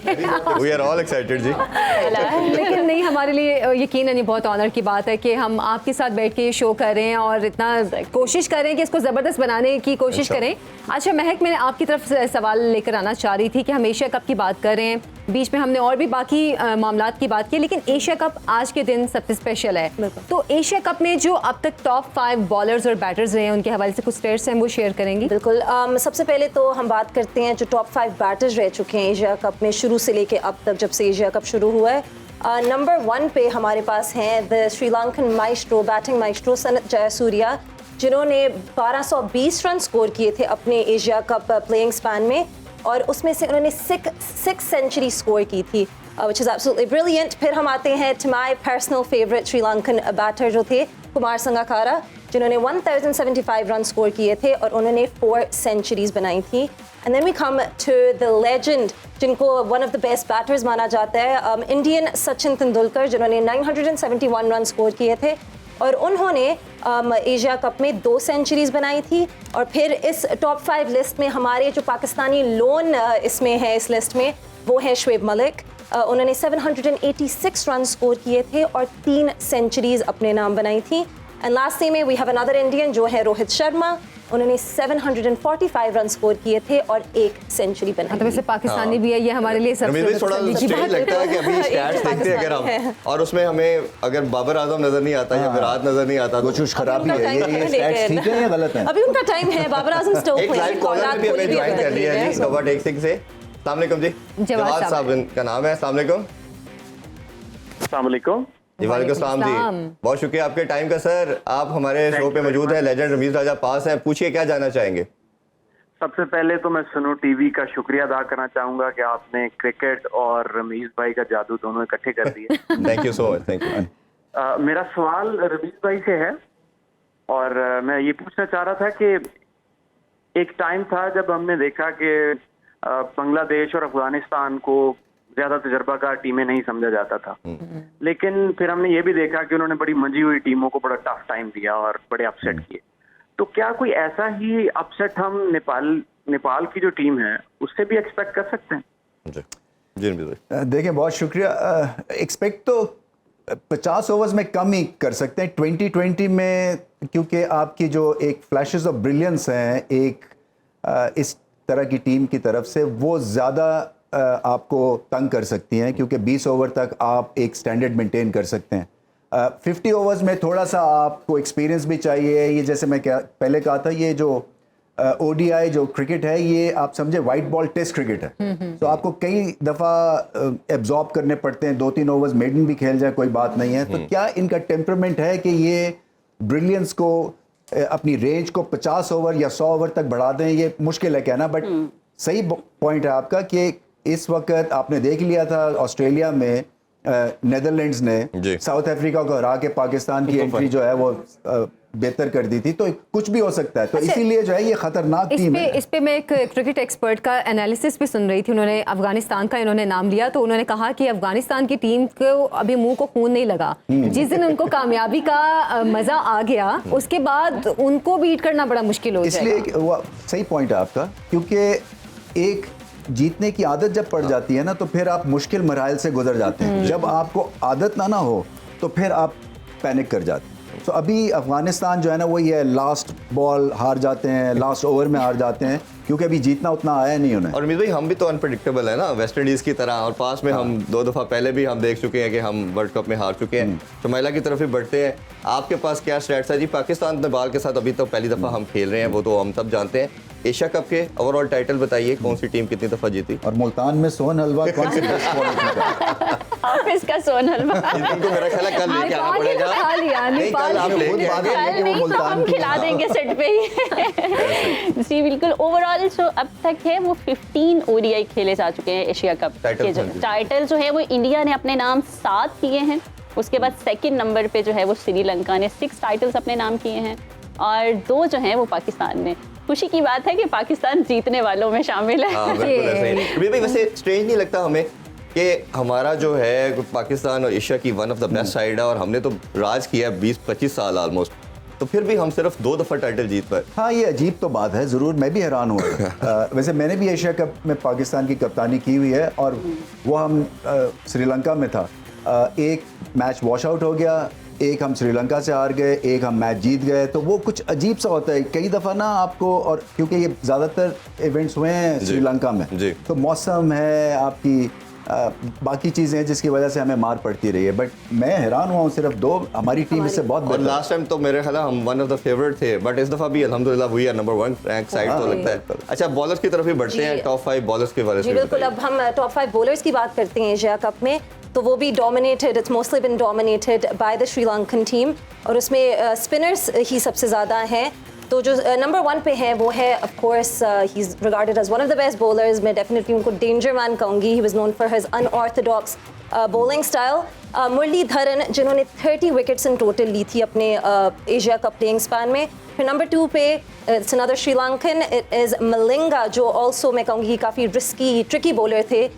वी आर ऑल एक्साइटेड जी। लेकिन नहीं, हमारे लिए यकीनन ये बहुत ऑनर की बात है कि हम आपके साथ बैठ के ये शो कर रहे हैं और इतना कोशिश कर रहे हैं कि इसको ज़बरदस्त बनाने की कोशिश करें। अच्छा महक, मैंने आपकी तरफ से सवाल लेकर आना चाह रही थी कि हम एशिया कप की बात कर रहे हैं, बीच में हमने और भी बाकी मामलात की बात की, लेकिन एशिया कप आज के दिन सबसे स्पेशल है। तो एशिया कप में जो अब तक टॉप 5 बॉलर्स और बैटर्स रहे हैं उनके हवाले से कुछ स्टेट्स हैं वो शेयर करेंगी? बिल्कुल। सबसे पहले तो हम बात करते हैं जो टॉप 5 बैटर्स रह चुके हैं एशिया कप में शुरू से लेके अब तक, जब से एशिया कप शुरू हुआ है। नंबर 1 पे हमारे पास हैं the Sri Lankan maestro, batting maestro Sanath Jayasuriya, जिन्होंने 1220 रन स्कोर किए थे अपने एशिया कप प्लेइंग स्पैन में और उसमें से उन्होंने 6 सेंचुरी स्कोर की थी, which is absolutely brilliant। फिर हम आते हैं to my personal favorite Sri Lankan batter जो थे कुमार संगकारा, जिन्होंने 1075 रन स्कोर किए थे और उन्होंने 4 सेंचुरीज बनाई थी। And then we come to the legend, जिनको one of the best batters माना जाता है, इंडियन सचिन तेंदुलकर, जिन्होंने 971 रन स्कोर किए थे और उन्होंने एशिया कप में 2 सेंचुरीज बनाई थी। और फिर इस टॉप 5 लिस्ट में हमारे जो पाकिस्तानी लोन इसमें है इस लिस्ट में, वो है शुएब मलिक। उन्होंने 786 रन स्कोर किए थे और 3 सेंचुरीज अपने नाम बनाई थी। एंड लास्ट में वी हैव अनदर इंडियन जो है रोहित शर्मा, उन्होंने 745 रन स्कोर किए थे और 1 सेंचुरी बनाई। तो वैसे पाकिस्तानी भी है, ये हमारे लिए सबसे थोड़ा स्ट्रेंज लगता है कि अभी स्टैट्स देखते हैं अगर हम और उसमें हमें अगर बाबर आजम नजर नहीं आता या विराट नजर नहीं आता, कुछ खराबी है। ये स्टैट्स ठीक है या गलत है? अभी उनका टाइम है, बाबर आजम स्टोक एक लाइव कॉलर भी हमें ज्वाइन कर लिया है जी, कवर टेक 6 से। अस्सलाम वालेकुम जी, जवाद साहब इनका नाम है। अस्सलाम वालेकुम। अस्सलाम वालेकुम जी, वालेकुम सलाम जी, बहुत शुक्रिया आपके टाइम का सर। आप हमारे शो पे मौजूद हैं, लेजेंड रमीज राजा पास हैं, पूछिए क्या जानना चाहेंगे? सबसे पहले तो मैं सुनो टीवी का शुक्रिया अदा करना चाहूंगा कि आपने क्रिकेट और रमीज भाई का जादू दोनों इकट्ठे कर दिए। Thank you so much, thank you. मेरा सवाल रमीज भाई से है और मैं ये पूछना चाह रहा था कि एक टाइम था जब हमने देखा कि बांग्लादेश और अफगानिस्तान को ज्यादा तजर्बाकार टीमें नहीं समझा जाता था, लेकिन फिर हमने ये भी देखा कि उन्होंने बड़ी मंजी हुई टीमों को बड़ा टफ टाइम दिया और बड़े अपसेट किए। तो क्या कोई ऐसा ही अपसेट हम नेपाल की जो टीम है उससे भी एक्सपेक्ट कर सकते हैं? जी जी, देखिए बहुत शुक्रिया। एक्सपेक्ट तो 50 ओवर्स में कम ही कर सकते हैं 2020 में, क्योंकि आपकी जो एक फ्लैशेस ऑफ ब्रिलियंस हैं एक इस तरह की टीम की तरफ से, वो ज़्यादा आपको तंग कर सकती हैं, क्योंकि 20 ओवर तक आप एक स्टैंडर्ड मेंटेन कर सकते हैं। 50 ओवर्स में थोड़ा सा आपको एक्सपीरियंस भी चाहिए। ये जैसे मैं पहले कहा था, ये जो ओडीआई जो क्रिकेट है ये आप समझे वाइट बॉल टेस्ट क्रिकेट है, तो आपको कई दफ़ा एब्जॉर्ब करने पड़ते हैं। 2-3 ओवर्स मेडन भी खेल जाए कोई बात नहीं है। तो क्या इनका टेम्परामेंट है कि ये ब्रिलियंस को अपनी रेंज को 50 ओवर या 100 ओवर तक बढ़ा दें? ये मुश्किल है कहना, बट सही पॉइंट है आपका कि इस वक्त आपने देख लिया था ऑस्ट्रेलिया में नेदरलैंड्स ने साउथ अफ्रीका को हरा के पाकिस्तान की एंट्री जो है वो बेहतर कर दी थी, तो कुछ भी हो सकता है। तो इसीलिए जो है ये खतरनाक टीम है। इस पे मैं एक क्रिकेट एक्सपर्ट का एनालिसिस भी सुन रही थी, उन्होंने अफगानिस्तान का इन्होंने नाम लिया, तो उन्होंने कहा कि अफगानिस्तान की टीम को अभी मुंह को खून नहीं लगा। जिस दिन उनको कामयाबी का मजा आ गया उसके बाद उनको बीट करना बड़ा मुश्किल हो जाएगा। इसलिए सही पॉइंट है आपका, क्योंकि एक जीतने की आदत जब पड़ जाती है ना, तो फिर आप मुश्किल मराइल से गुजर जाते हैं। जब आपको आदत ना हो तो फिर आप पैनिक कर जाते हैं। तो अभी अफगानिस्तान जो है ना, वो ये लास्ट बॉल हार जाते हैं, लास्ट ओवर में हार जाते हैं, क्योंकि अभी जीतना उतना आया नहीं उन्हें। और भाई हम भी तो अनप्रेडिक्टेबल है ना, वेस्ट इंडीज़ की तरह, और पास में हम 2 दफ़ा पहले भी हम देख चुके हैं कि हम वर्ल्ड कप में हार चुके हैं। तो महिला की तरफ ही बढ़ते हैं। आपके पास क्या स्ट्रैट्स है जी? पाकिस्तान नेपाल के साथ अभी तो पहली दफ़ा हम खेल रहे हैं, वो तो हम सब जानते हैं। एशिया कप के ओवरऑल टाइटल बताइए, कौन सी टीम कितनी दफा जीती? और मुल्तान में सोन हलवा कौन सी बेस्ट क्वालिटी का? ऑफिस का सोन हलवा। इनको मेरा ख्याल है कल लेके आना पड़ेगा। खा लिया, नहीं, कल आप लेके बात आएंगे। है कि वो नहीं तो मुल्तान हम की खिला देंगे सेट पे ही। जी बिल्कुल, ओवरऑल जो अब तक है वो 15 ओडीआई खेले जा चुके हैं एशिया कप टाइटल के। जो हाँ जी। टाइटल जो है वो इंडिया ने अपने नाम 7 किए हैं, उसके बाद सेकंड नंबर पे जो है वो श्रीलंका ने 6 टाइटल्स अपने नाम किए हैं और 2 जो हैं वो पाकिस्तान ने। खुशी की बात है कि पाकिस्तान जीतने वालों में शामिल है। हाँ बिल्कुल ऐसा ही। रमीज भाई वैसे स्ट्रेंज नहीं लगता हमें कि हमारा जो है पाकिस्तान और एशिया की one of the best side है और हमने तो राज किया है 20-25 साल ऑलमोस्ट, तो फिर भी हम सिर्फ 2 दफा टाइटल जीत पाए। हाँ, ये अजीब तो बात है, ज़रूर मैं भी हैरान हुआ। वैसे मैंने भी एशिया कप में पाकिस्तान की कप्तानी की हुई है और वो हम श्रीलंका में था। एक मैच वॉश आउट हो गया, एक हम श्रीलंका से हार गए, एक हम मैच जीत गए, तो वो कुछ अजीब सा होता है कई दफ़ा ना आपको। और क्योंकि ये ज़्यादातर इवेंट्स हुए हैं श्रीलंका में, तो मौसम है, आपकी बाकी चीज़ें हैं जिसकी वजह से हमें मार पड़ती रही है। बट मैं हैरान हुआ हूँ, सिर्फ 2 हमारी टीम इससे बहुत और बेहतर। लास्ट टाइम तो मेरे ख्याल है हम वन ऑफ द फेवरेट थे, बट इस दफा भी अल्हम्दुलिल्लाह हुई है नंबर 1 रैंक साइड तो लगता है। अच्छा, बॉलर्स की तरफ ही बढ़ते हैं, टॉप 5 बॉलर्स के बारे जी में बिल्कुल, अब हम टॉप 5 बॉलर्स की बात करते हैं एशिया कप में, तो वो भी dominated, it's mostly been dominated by the Sri Lankan team और उसमें स्पिनर्स ही सबसे ज़्यादा हैं। तो जो नंबर 1 पे है वो है of course he is regarded as one of the best bowlers. मैं डेफिनेटली उनको डेंजर मैन कहूँगी। He was known for his unorthodox bowling style. Muralitharan जिन्होंने 30 विकेट्स इन टोटल ली थी अपने एशिया कप प्लेइंग स्पैन में। फिर नंबर 2 पे it's another Sri Lankan, it is Malinga, जो ऑल्सो मैं कहूँगी काफ़ी रिस्की ट्रिकी बॉलर थे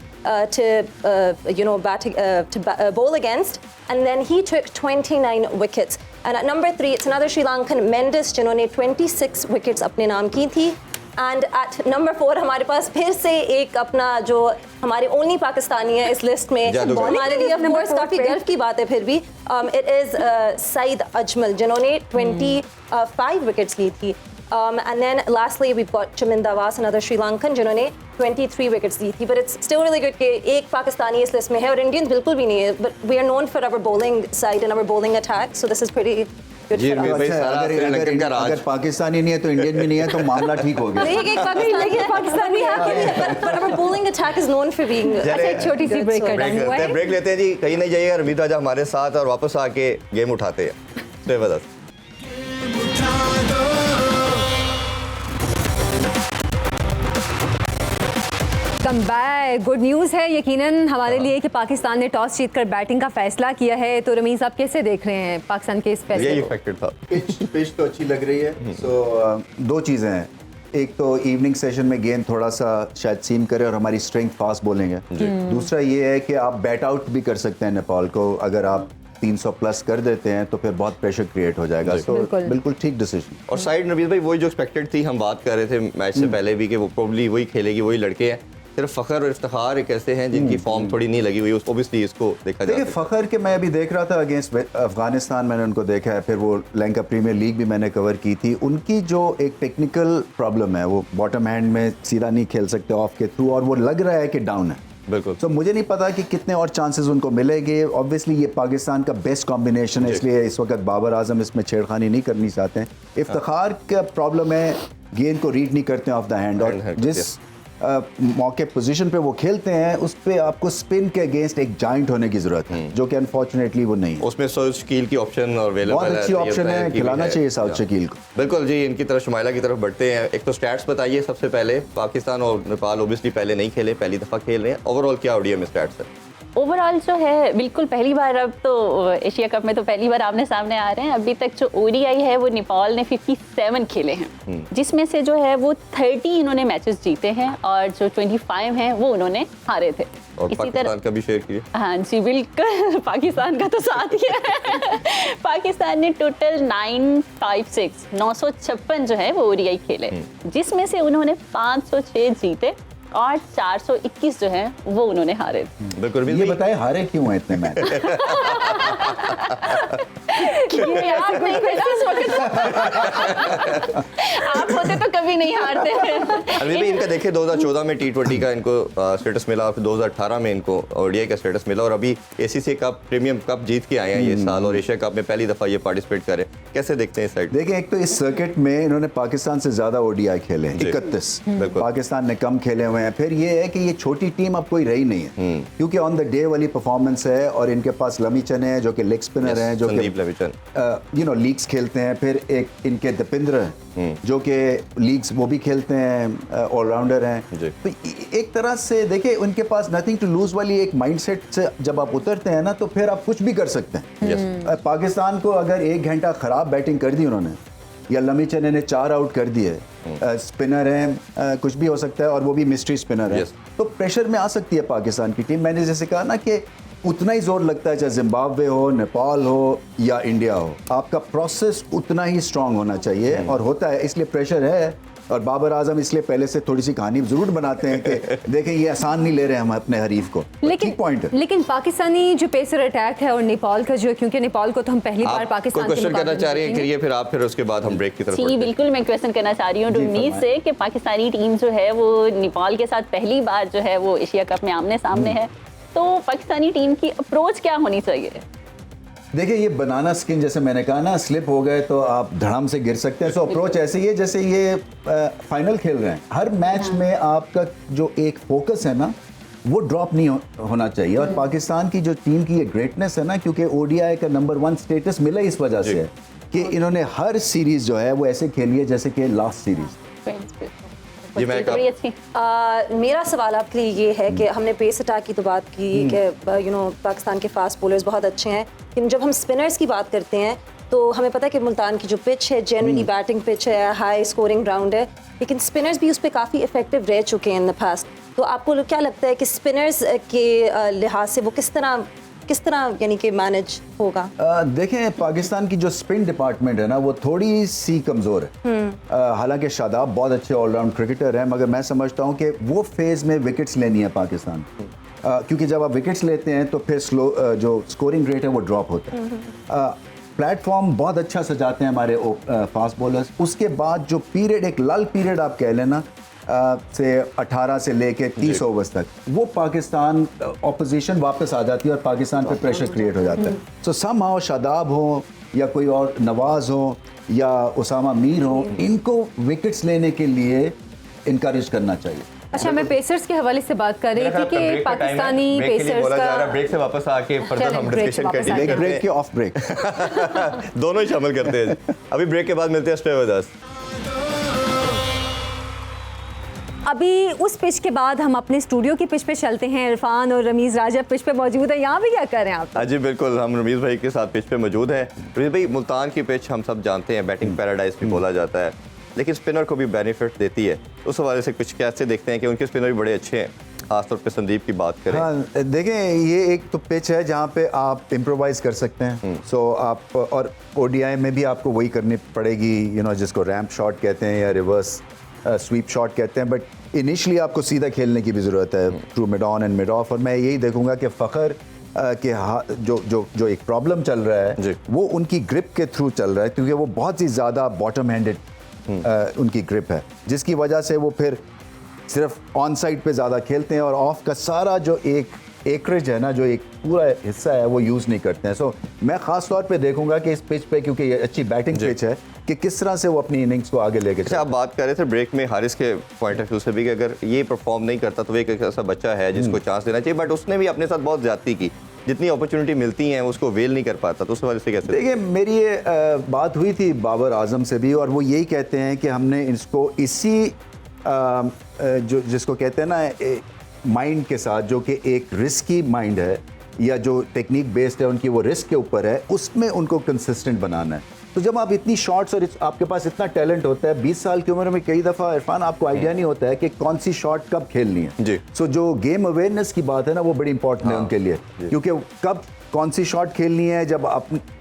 to bowl against, and then he took 29 wickets. And at number 3, it's another Sri Lankan, Mendes, जिन्होंने 26 wickets अपने नाम की थी. And at number 4 हमारे पास फिर से एक अपना जो हमारे ओनली पाकिस्तानी है इस लिस्ट में, हमारे लिए of course काफ़ी गर्व की बात है। फिर भी it is सईद अजमल जिन्होंने 25 wickets ली थी. And then lastly we've got Chaminda Vas, another Sri Lankan, जिन्होंने 23 wickets दी थी. But it's still really good कि एक पाकिस्तानी इस लिस्ट में है और इंडियंस बिल्कुल भी नहीं है. But we are known for our bowling side and our bowling attack, so this is pretty good ji, for us. भाई सारा श्रीलंकन का राज। अगर पाकिस्तानी नहीं है तो इंडियन भी नहीं है, तो मामला ठीक हो गया। एक पाकिस्तानी है, but our bowling attack is known for being अच्छा, एक छोटी सी ब्रेक करना हुआ है। ब्रेक लेते हैं जी, कहीं नहीं जाइएगा। रमीज राजा हमारे साथ और वापस आके गेम उठाते हैं। Stay with us। Come back, good news है यकीनन हमारे लिए कि पाकिस्तान ने टॉस जीतकर बैटिंग का फैसला किया है। तो रमीज, आप कैसे देख रहे हैं पाकिस्तान के इस फैसले यही को? इफेक्टेड था। पिच तो अच्छी लग रही है। सो 2 चीज़ें हैं, एक तो इवनिंग सेशन में गेंद थोड़ा सा शायद सीम करे और हमारी स्ट्रेंथ फास्ट बॉलिंग है। दूसरा ये है कि आप बैट आउट भी कर सकते हैं नेपाल को, अगर आप 300 प्लस कर देते हैं तो फिर बहुत प्रेशर क्रिएट हो जाएगा। तो बिल्कुल ठीक डिसीजन। और साइड नबील भाई वही जो एक्सपेक्टेड थी, हम बात कर रहे थे मैच से पहले भी कि वो प्रोबब्ली वही खेलेगी, वही लड़के हैं। सिर्फ फ़खर और इफ्तिखार एक ऐसे हैं जिनकी फॉर्म थोड़ी नहीं लगी हुई, ओबियसली इसको देखा जाए। देखिए, फ़खर के मैं अभी देख रहा था अगेंस्ट अफगानिस्तान, मैंने उनको देखा है, फिर वो लंका प्रीमियर लीग भी मैंने कवर की थी। उनकी जो एक टेक्निकल प्रॉब्लम है, वो बॉटम हैंड में सीधा नहीं खेल सकते ऑफ के थ्रू, और वो लग रहा है कि डाउन है। बिल्कुल। तो मुझे नहीं पता कि कितने और चांसेस उनको मिलेंगे। ऑब्वियसली ये पाकिस्तान का बेस्ट कॉम्बिनेशन है, इसलिए इस वक्त बाबर आजम इसमें छेड़खानी नहीं करनी चाहते हैं। इफ्तिखार का प्रॉब्लम है, गेंद को रीड नहीं करते ऑफ द हैंड, और जिस मौके पोजीशन पे वो खेलते हैं उस पे आपको स्पिन के अगेंस्ट एक जॉइंट होने की जरूरत है, जो कि अनफॉर्चुनेटली वो नहीं है। उसमें साउथ शकील की ऑप्शन अवेलेबल है, बहुत अच्छी ऑप्शन है, खिलाना चाहिए साउथ शकील को। बिल्कुल जी, इनकी तरफ शुमाइला की तरफ बढ़ते हैं। एक तो स्टैट्स बताइए सबसे पहले। पाकिस्तान और नेपाल ओबियसली पहले नहीं खेले, पहली दफ़ा खेल रहे हैं। ओवरऑल क्या ओडीआई में स्टैट्स है? ओवरऑल जो है बिल्कुल पहली बार, अब तो एशिया कप में तो पहली बार आमने सामने आ रहे हैं। अभी तक जो ओडीआई है वो नेपाल ने 57 खेले हैं, जिसमें से जो है वो 30 इन्होंने मैचेस जीते हैं और जो 25 हैं वो उन्होंने हारे थे। और पाकिस्तान का भी शेयर कीजिए। हाँ जी बिल्कुल, पाकिस्तान का तो साथ ही है। पाकिस्तान ने टोटल 956 जो है वो ओडीआई खेले, जिसमें से उन्होंने 506 जीते और 421 जो है वो उन्होंने हारे। बिल्कुल। ये बताए हारे क्यों हैं इतने मैच? ये आप नहीं थे ना उस वक्त। आप होते तो कभी नहीं हारते। अभी भी इनका देखिए 2014 में T20 का इनको स्टेटस मिला, फिर 2018 में इनको ओडीआई का स्टेटस मिला, और अभी एसीसी कप प्रीमियम कप जीत के आए हैं ये साल, और एशिया कप में पहली दफ़ा ये पार्टिसिपेट करे। कैसे देखते हैं इस साइड? देखिए, एक तो इस सर्किट में इन्होंने पाकिस्तान से ज्यादा ओडीआई खेले हैं, 31। पाकिस्तान ने कम खेले हुए हैं। फिर ये है कि ये छोटी टीम अब कोई रही नहीं है, क्योंकि ऑन द डे वाली परफॉर्मेंस है, और इनके पास लमीचन है जो कि लेग स्पिनर हैं, जो कि लीग्स खेलते हैं। फिर एक इनके दीपेंद्र हैं जो कि लीग्स वो भी खेलते हैं, ऑलराउंडर हैं। तो एक तरह से देखिए, उनके पास नथिंग टू लूज वाली एक माइंडसेट से जब आप उतरते हैं ना, तो फिर आप कुछ भी कर सकते हैं। पाकिस्तान को अगर 1 घंटा खराब बैटिंग कर दी उन्होंने, या लमीचन ने 4 आउट कर दिए, स्पिनर हैं, कुछ भी हो सकता है, और वो भी मिस्ट्री स्पिनर है, तो प्रेशर में आ सकती है पाकिस्तान की टीम। मैंने जैसे कहा ना कि उतना ही जोर लगता है, चाहे जिम्बाब्वे हो, नेपाल हो या इंडिया हो, आपका प्रोसेस उतना ही स्ट्रांग होना चाहिए, और होता है, इसलिए प्रेशर है। और बाबर आजम इसलिए पहले से थोड़ी सी कहानी जरूर बनाते हैं कि देखें ये आसान नहीं ले रहे हम अपने हरीफ को। लेकिन पाकिस्तानी जो पेसर अटैक है और नेपाल का जो, क्योंकि नेपाल को तो हम पहली बार पाकिस्तान क्वेश्चन करना चाह रही हैं, करिए, फिर आप, फिर उसके बाद हम ब्रेक की तरफ। जी बिल्कुल, मैं क्वेश्चन करना चाह रही हूँ उम्मीद से कि पाकिस्तानी टीम जो है वो नेपाल के साथ पहली बार जो है वो एशिया कप में आमने सामने है, तो पाकिस्तानी टीम की अप्रोच क्या होनी चाहिए? देखिए, ये बनाना स्किन, जैसे मैंने कहा ना, स्लिप हो गए तो आप धड़ाम से गिर सकते हैं। सो अप्रोच ऐसे ही है जैसे ये फाइनल खेल रहे हैं। हर मैच में आपका जो एक फोकस है ना, वो ड्रॉप नहीं होना चाहिए। और पाकिस्तान की जो टीम की ये ग्रेटनेस है ना, क्योंकि ओडीआई का नंबर 1 स्टेटस मिला इस वजह से है कि इन्होंने हर सीरीज जो है वो ऐसे खेली है जैसे कि लास्ट सीरीज। जी, मैं मेरा सवाल आपके लिए ये है कि हमने पेस अटैक की तो बात की कि पाकिस्तान के फास्ट बॉलर्स बहुत अच्छे हैं, लेकिन जब हम स्पिनर्स की बात करते हैं तो हमें पता है कि मुल्तान की जो पिच है जनरली बैटिंग पिच है, हाई स्कोरिंग ग्राउंड है, लेकिन स्पिनर्स भी उस पर काफ़ी इफेक्टिव रह चुके हैं इन द पास्ट। तो आपको क्या लगता है कि स्पिनर्स के लिहाज से वो किस तरह यानी कि मैनेज होगा? देखें, पाकिस्तान की जो स्पिन डिपार्टमेंट है ना, वो थोड़ी सी कमज़ोर है। हालांकि शादाब बहुत अच्छे ऑलराउंड क्रिकेटर हैं, मगर मैं समझता हूं कि वो फेज़ में विकेट्स लेनी है पाकिस्तान, क्योंकि जब आप विकेट्स लेते हैं तो फिर जो स्कोरिंग रेट है वो ड्रॉप होता है। प्लेटफॉर्म बहुत अच्छा सजाते हैं हमारे फास्ट बॉलर्स। उसके बाद जो पीरियड, एक लल पीरियड आप कह लेना, से 18 से लेके 30 ओवर्स तक, वो पाकिस्तान ऑपोजिशन वापस आ जाती है और पाकिस्तान पे प्रेशर क्रिएट हो जाता है। सो समहाउ शादाब हो या कोई और, नवाज हो या उसामा मीर हो, इनको विकेट्स लेने के लिए इनकरेज करना चाहिए। अच्छा, मैं पेसर्स के हवाले से बात कर रही थी कि पाकिस्तानी पेसर्स का, ब्रेक से वापस आके फर्दर हम डिस्कशन करेंगे। ब्रेक के ऑफ ब्रेक दोनों ही शामिल करते हैं। अभी ब्रेक के बाद मिलते हैं, स्टे विद अस। अभी उस पिच के बाद हम अपने स्टूडियो की पिच पे चलते हैं। इरफान और रमीज़ राजा पिच पे मौजूद है, यहाँ भी क्या कर रहे हैं आप? जी बिल्कुल, हम रमीज़ भाई के साथ पिच पे मौजूद हैं। रमीज़ भाई, मुल्तान की पिच हम सब जानते हैं, बैटिंग पैराडाइज भी बोला जाता है, लेकिन स्पिनर को भी बेनिफिट देती है। उस हवाले से कुछ कैसे देखते हैं कि उनके स्पिनर भी बड़े अच्छे हैं, खासतौर पे संदीप की बात करें? हाँ, देखें, ये एक तो पिच है जहाँ पे आप इम्प्रोवाइज कर सकते हैं। सो आप, और ओडीआई में भी आपको वही करनी पड़ेगी, जिसको रैम्प शॉट कहते हैं या रिवर्स स्वीप शॉट कहते हैं, बट इनिशियली आपको सीधा खेलने की भी ज़रूरत है through mid on and mid of. और मैं यही देखूंगा कि फ़खर के जो एक प्रॉब्लम चल रहा है वो उनकी ग्रिप के थ्रू चल रहा है, क्योंकि वो बहुत ही ज़्यादा बॉटम हैंडेड उनकी ग्रिप है, जिसकी वजह से वो फिर सिर्फ ऑन साइड पे ज़्यादा खेलते हैं और ऑफ का सारा जो एक एकरेज है ना, जो एक पूरा हिस्सा है, वो यूज़ नहीं करते हैं। सो मैं ख़ास तौर पे देखूंगा कि इस पिच पे, क्योंकि ये अच्छी बैटिंग पिच है, कि किस तरह से वो अपनी इनिंग्स को आगे लेके चले। आप बात कर रहे थे ब्रेक में हारिस के पॉइंट ऑफ व्यू से भी कि अगर ये परफॉर्म नहीं करता तो वो एक ऐसा बच्चा है जिसको चांस देना चाहिए, बट उसने भी अपने साथ बहुत ज्यादती की, जितनी अपॉर्चुनिटी मिलती है उसको वेल नहीं कर पाता, तो उस वजह से कैसे? देखिए, मेरी ये बात हुई थी बाबर आजम से भी, और वो यही कहते हैं कि हमने इसको इसी जो जिसको कहते हैं ना माइंड के साथ, जो कि एक रिस्की माइंड है या जो टेक्निक बेस्ड है उनकी, वो रिस्क के ऊपर है, उसमें उनको कंसिस्टेंट बनाना है। तो जब आप इतनी शॉट्स और आपके पास इतना टैलेंट होता है, 20 साल की उम्र में कई दफ़ा इरफान आपको आइडिया नहीं होता है कि कौन सी शॉट कब खेलनी है जी। सो जो गेम अवेयरनेस की बात है ना, वो बड़ी इंपॉर्टेंट है उनके लिए, क्योंकि कब कौन सी शॉट खेलनी है, जब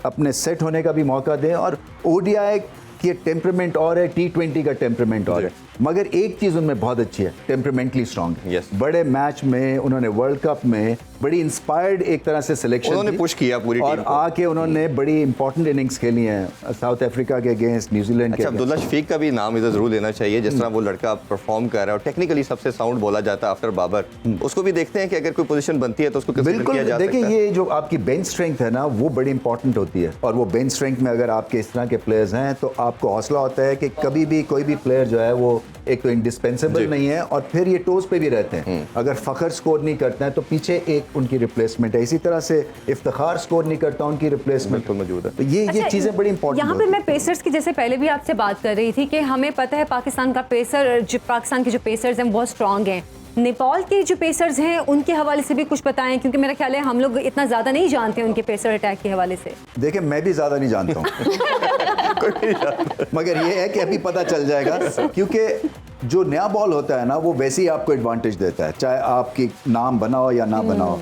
अपने सेट होने का भी मौका दें। और ओडीआई की टेम्परामेंट और है, T20 का टेम्परामेंट और है। मगर एक चीज उनमें बहुत अच्छी है, टेम्परामेंटली स्ट्रांग है। Yes. बड़े मैच में उन्होंने वर्ल्ड कप में बड़ी इंस्पायर्ड एक तरह से सिलेक्शन उन्होंने पुश किया पूरी और टीम को। आके उन्होंने बड़ी इंपॉर्टेंट इनिंग्स खेली हैं साउथ अफ्रीका के अगेंस्ट, न्यूजीलैंड के अच्छा, against। अब्दुल्ला शफीक का भी नाम इधर जरूर लेना चाहिए, जिस तरह वो लड़का परफॉर्म कर रहा है और टेक्निकली सबसे साउंड बोला जाता है आफ्टर बाबर। उसको भी देखते हैं कि अगर कोई पोजीशन बनती है तो उसको कंसीडर बिल्कुल, किया जा सकता देखिए है। ये जो आपकी बेंच स्ट्रेंथ है ना वो बड़ी इंपॉर्टेंट होती है, और वो बेंच स्ट्रेंथ में अगर आपके इस तरह के प्लेयर्स हैं तो आपको हौसला होता है कि कभी भी कोई भी प्लेयर जो है वो एक तो इंडिस्पेंसेबल नहीं है, और फिर ये टोज पे भी रहते हैं। अगर फखर स्कोर नहीं करते हैं तो पीछे एक उनकी रिप्लेसमेंट है, इसी तरह से इफ्तिखार स्कोर नहीं करता, उनकी रिप्लेसमेंट बिल्कुल मौजूद है। तो ये चीजें बड़ी इंपॉर्टेंट यहाँ पे मैं पेसर्स की जैसे पहले भी आपसे बात कर रही थी कि हमें पता है पाकिस्तान का पेसर, जो पाकिस्तान के जो पेसर्स हैं बहुत स्ट्रांग हैं। नेपाल के जो पेसर्स हैं उनके हवाले से भी कुछ बताएं, क्योंकि मेरा ख्याल है हम लोग इतना ज़्यादा नहीं जानते उनके पेसर अटैक के हवाले से। देखिए मैं भी ज्यादा नहीं जानता हूँ मगर ये है कि अभी पता चल जाएगा, क्योंकि जो नया बॉल होता है ना वो वैसे ही आपको एडवांटेज देता है, चाहे आपकी नाम बनाओ या ना बनाओ।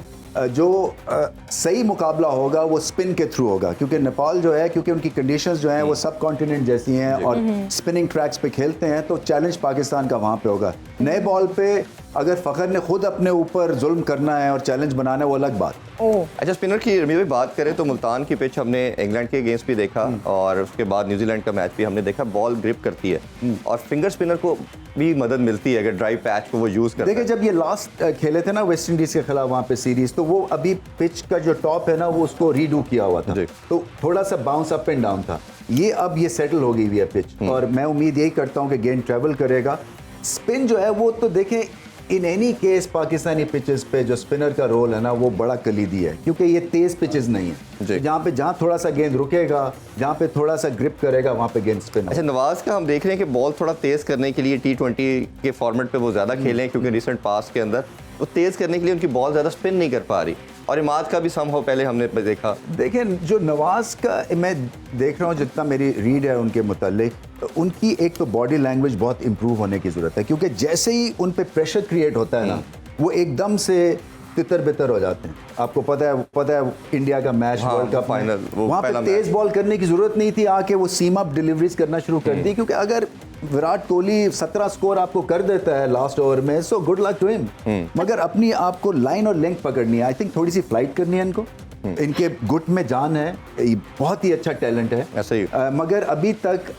जो सही मुकाबला होगा वो स्पिन के थ्रू होगा, क्योंकि नेपाल जो है, क्योंकि उनकी कंडीशंस जो हैं वो सब कॉन्टिनेंट जैसी हैं और स्पिनिंग ट्रैक्स पे खेलते हैं, तो चैलेंज पाकिस्तान का वहाँ पे होगा। नए बॉल पे अगर फ़खर ने खुद अपने ऊपर जुल्म करना है और चैलेंज बनाना है वो अलग बात। अच्छा, स्पिनर की रमीज़ भाई बात करें तो मुल्तान की पिच हमने इंग्लैंड के अगेंस्ट भी देखा और उसके बाद न्यूजीलैंड का मैच भी हमने देखा, बॉल ग्रिप करती है और फिंगर स्पिनर को भी मदद मिलती है अगर ड्राइव पैच को वो यूज़ करते हैं। देखिए जब ये लास्ट खेले थे ना वेस्ट इंडीज़ के खिलाफ वहाँ पे सीरीज, तो वो अभी पिच का जो टॉप है ना वो उसको रीडू किया हुआ था, तो थोड़ा सा बाउंस अप एंड डाउन था। ये अब ये सेटल हो गई हुई है पिच, और मैं उम्मीद यही करता हूँ कि गेंद ट्रेवल करेगा। स्पिन जो है वो तो देखें in any case Pakistani pitches पे जो स्पिनर का रोल है ना वो बड़ा कलीदी है, क्योंकि ये तेज पिचेस नहीं है, जहाँ थोड़ा सा गेंद रुकेगा, जहाँ पे थोड़ा सा ग्रिप करेगा वहाँ पे गेंद स्पिन। अच्छा, नवाज का हम देख रहे हैं कि बॉल थोड़ा तेज करने के लिए T20 के फॉर्मेट पे वो ज़्यादा खेले हैं, क्योंकि रिसेंट पास के अंदर वो तेज करने के लिए उनकी बॉल ज़्यादा स्पिन नहीं कर पा रही, और इमाद का भी समहाउ पहले हमने देखा। देखें जो नवाज का मैं देख रहा हूँ, जितना मेरी रीड है उनके मुतालिक, उनकी एक तो बॉडी लैंग्वेज बहुत इंप्रूव होने की ज़रूरत है, क्योंकि जैसे ही उन पे प्रेशर क्रिएट होता है ना वो एकदम से तितर बितर हो जाते हैं। आपको पता है इंडिया का मैच वर्ल्ड कप फाइनल, वहाँ पे तेज बॉल करने की जरूरत नहीं थी, आके वो सीम अप डिलीवरीज करना शुरू कर दी, क्योंकि अगर विराट कोहली 17 स्कोर आपको कर देता है लास्ट ओवर में, so good luck to him, मगर अपनी आपको लाइन और लेंथ पकड़नी है। आई थिंक थोड़ी सी फ्लाइट करनी है इनको, इनके गुट में जान है, बहुत ही अच्छा टैलेंट है ऐसे ही। मगर अभी तक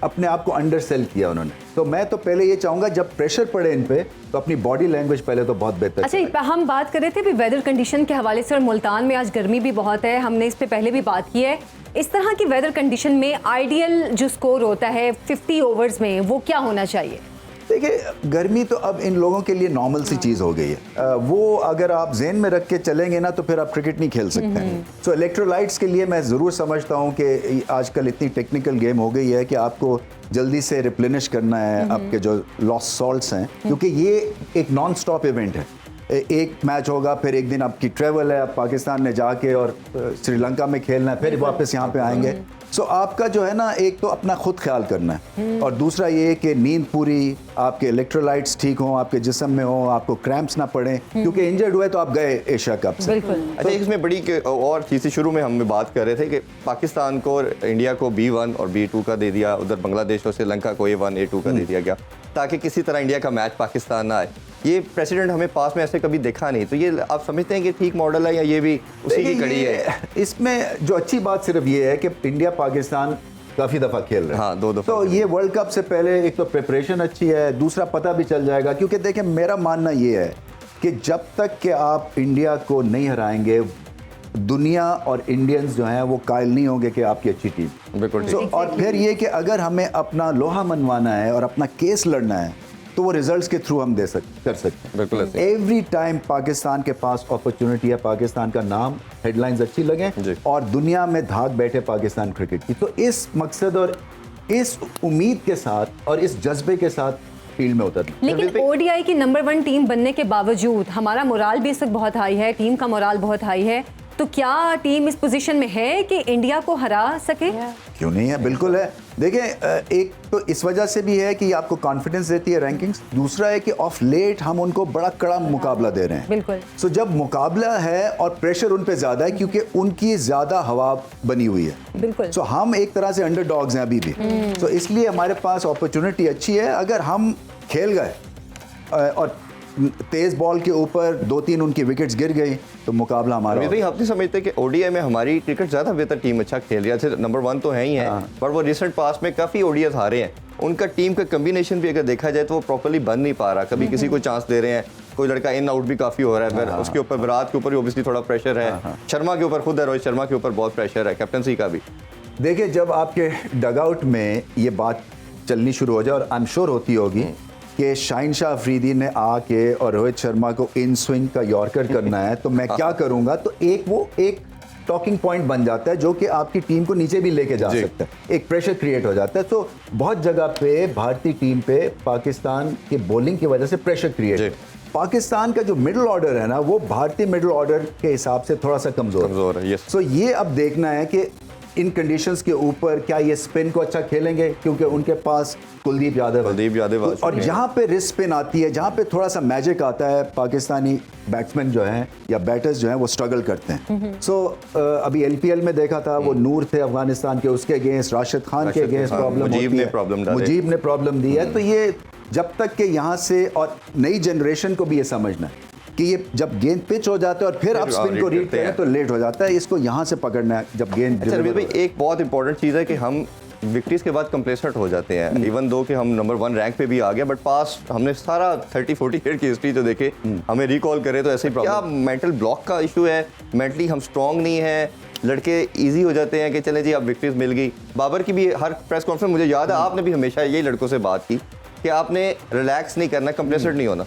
अपने आप को अंडर सेल किया उन्होंने। तो मैं तो पहले ये चाहूंगा जब प्रेशर पड़े इन पे तो अपनी बॉडी लैंग्वेज पहले तो बहुत बेहतर। अच्छा, हम बात कर रहे थे अभी वेदर कंडीशन के हवाले से, और मुल्तान में आज गर्मी भी बहुत है, हमने इस पे पहले भी बात की है। इस तरह की वेदर कंडीशन में आइडियल जो स्कोर होता है 50 ओवर्स में वो क्या होना चाहिए? देखिए गर्मी तो अब इन लोगों के लिए नॉर्मल सी चीज़ हो गई है, वो अगर आप जेन में रख के चलेंगे ना तो फिर आप क्रिकेट नहीं खेल सकते हैं। सो इलेक्ट्रोलाइट्स के लिए मैं ज़रूर समझता हूँ कि आजकल इतनी टेक्निकल गेम हो गई है कि आपको जल्दी से रिप्लेनिश करना है आपके जो लॉस्ट सॉल्ट्स हैं, क्योंकि ये एक नॉन स्टॉप इवेंट है। एक मैच होगा, फिर एक दिन आपकी ट्रेवल है, आप पाकिस्तान में जाके और श्रीलंका में खेलना है, फिर वापस यहाँ पे आएंगे। सो आपका जो है ना एक तो अपना खुद ख्याल करना है, और दूसरा ये कि नींद पूरी, आपके इलेक्ट्रोलाइट्स ठीक हों, आपके जिस्म में हो, आपको क्रैम्प्स ना पड़े, क्योंकि इंजर्ड हुए तो आप गए एशिया कप से। अच्छा, इसमें बड़ी और चीज़ शुरू में हम बात कर रहे थे कि पाकिस्तान को और इंडिया को B1 और B2 का दे दिया, उधर बांग्लादेश और श्रीलंका को A1 A2 का दे दिया गया, ताकि किसी तरह इंडिया का मैच पाकिस्तान ना आए। ये प्रेसिडेंट हमें पास में ऐसे कभी देखा नहीं, तो ये आप समझते हैं कि ठीक मॉडल है या ये भी उसी की कड़ी है? इसमें जो अच्छी बात सिर्फ ये है कि इंडिया पाकिस्तान काफ़ी दफ़ा खेल रहे हैं। हाँ, 2 दफ़ा। तो ये वर्ल्ड कप से पहले एक तो प्रिपरेशन अच्छी है, दूसरा पता भी चल जाएगा, क्योंकि देखें मेरा मानना ये है कि जब तक कि आप इंडिया को नहीं हराएंगे, दुनिया और इंडियंस जो हैं वो कायल नहीं होंगे कि आपकी अच्छी टीम। बिल्कुल। और फिर ये कि अगर हमें अपना लोहा मनवाना है और अपना केस लड़ना है तो वो रिजल्ट्स के थ्रू हम कर सकते हैं। बिल्कुल। एवरी टाइम पाकिस्तान के पास अपॉर्चुनिटी है, पाकिस्तान का नाम, हेडलाइंस अच्छी लगे और दुनिया में धाक बैठे पाकिस्तान क्रिकेट की, तो इस मकसद और इस उम्मीद के साथ और इस जज्बे के साथ फील्ड में उतरना। लेकिन ओडीआई की नंबर 1 टीम बनने के बावजूद हमारा मोराल भी इस वक्त बहुत हाई है, टीम का मोराल बहुत हाई है, तो क्या टीम इस पोजीशन में है कि इंडिया को हरा सके? क्यों नहीं है, बिल्कुल है। देखें, एक तो इस वजह से भी है कि आपको कॉन्फिडेंस देती है रैंकिंग्स, दूसरा है कि ऑफ लेट हम उनको बड़ा कड़ा मुकाबला दे रहे हैं। बिल्कुल। सो जब मुकाबला है और प्रेशर उन पे ज्यादा है क्योंकि उनकी ज्यादा हवा बनी हुई है। बिल्कुल। सो हम एक तरह से अंडरडॉग्स हैं अभी भी, तो इसलिए हमारे पास अपॉर्चुनिटी अच्छी है। अगर हम खेल गए और तेज बॉल के ऊपर 2-3 उनकी विकेट्स गिर गई तो मुकाबला हमारा रमीज भाई, आप नहीं समझते कि ओडीआई में हमारी क्रिकेट ज्यादा बेहतर टीम अच्छा खेल रही है? नंबर 1 तो है ही है, पर वो रिसेंट पास में काफी ओडीआई हारे हैं। उनका टीम का कम्बिनेशन भी अगर देखा जाए तो वो प्रॉपर्ली बन नहीं पा रहा। कभी किसी को चांस दे रहे हैं, कोई लड़का इन आउट भी काफी हो रहा है, फिर उसके ऊपर विराट के ऊपर भी ऑब्वियसली थोड़ा प्रेशर है, शर्मा के ऊपर खुद है, रोहित शर्मा के ऊपर बहुत प्रेशर है, कैप्टनसी का भी। देखिए, जब आपके डगआउट में ये बात चलनी शुरू हो जाए, और आई एम श्योर होती होगी कि शाहिन शाह अफरीदी ने आके और रोहित शर्मा को इन स्विंग का यॉर्कर करना है तो मैं क्या करूंगा, तो एक टॉकिंग पॉइंट बन जाता है जो कि आपकी टीम को नीचे भी लेके जा सकता है, एक प्रेशर क्रिएट हो जाता है। तो बहुत जगह पे भारतीय टीम पे पाकिस्तान के बॉलिंग की वजह से प्रेशर क्रिएट, पाकिस्तान का जो मिडिल ऑर्डर है ना, वो भारतीय मिडिल ऑर्डर के हिसाब से थोड़ा सा कमजोर है। सो ये अब देखना है कि इन कंडीशंस के ऊपर क्या ये स्पिन को अच्छा खेलेंगे, क्योंकि उनके पास कुलदीप यादव और जहाँ पे रिस्क स्पिन आती है, जहाँ पे थोड़ा सा मैजिक आता है, पाकिस्तानी बैट्समैन जो हैं या बैटर्स जो हैं वो स्ट्रगल करते हैं। सो अभी एलपीएल में देखा था, वो नूर थे अफगानिस्तान के, उसके अगेंस्ट राशिद खान के अगेंस्ट मुजीब ने प्रॉब्लम दी है। तो ये जब तक के यहाँ से, और नई जनरेशन को भी ये समझना है कि ये जब गेंद पिच हो जाता है और फिर आप स्पिन को रीड करें तो लेट हो जाता है, इसको यहाँ से पकड़ना है जब गेंद। अच्छा रमीज भाई, एक बहुत इंपॉर्टेंट चीज़ है कि हम विक्ट्रीज के बाद कंप्लेसेंट हो जाते हैं, इवन दो कि हम नंबर 1 रैंक पे भी आ गए, बट पास हमने सारा 30-40 ईयर की हिस्ट्री जो देखे, हमें रिकॉल करे तो ऐसे ही प्रॉब्लम। क्या मेंटल ब्लॉक का इशू है? मेंटली हम स्ट्रांग नहीं है, लड़के इजी हो जाते हैं कि चले जी अब विक्ट्रीज मिल गई। बाबर की भी हर प्रेस कॉन्फ्रेंस, मुझे याद है आपने भी हमेशा यही लड़कों से बात की कि आपने रिलैक्स नहीं करना, कंप्लेसेंट नहीं होना।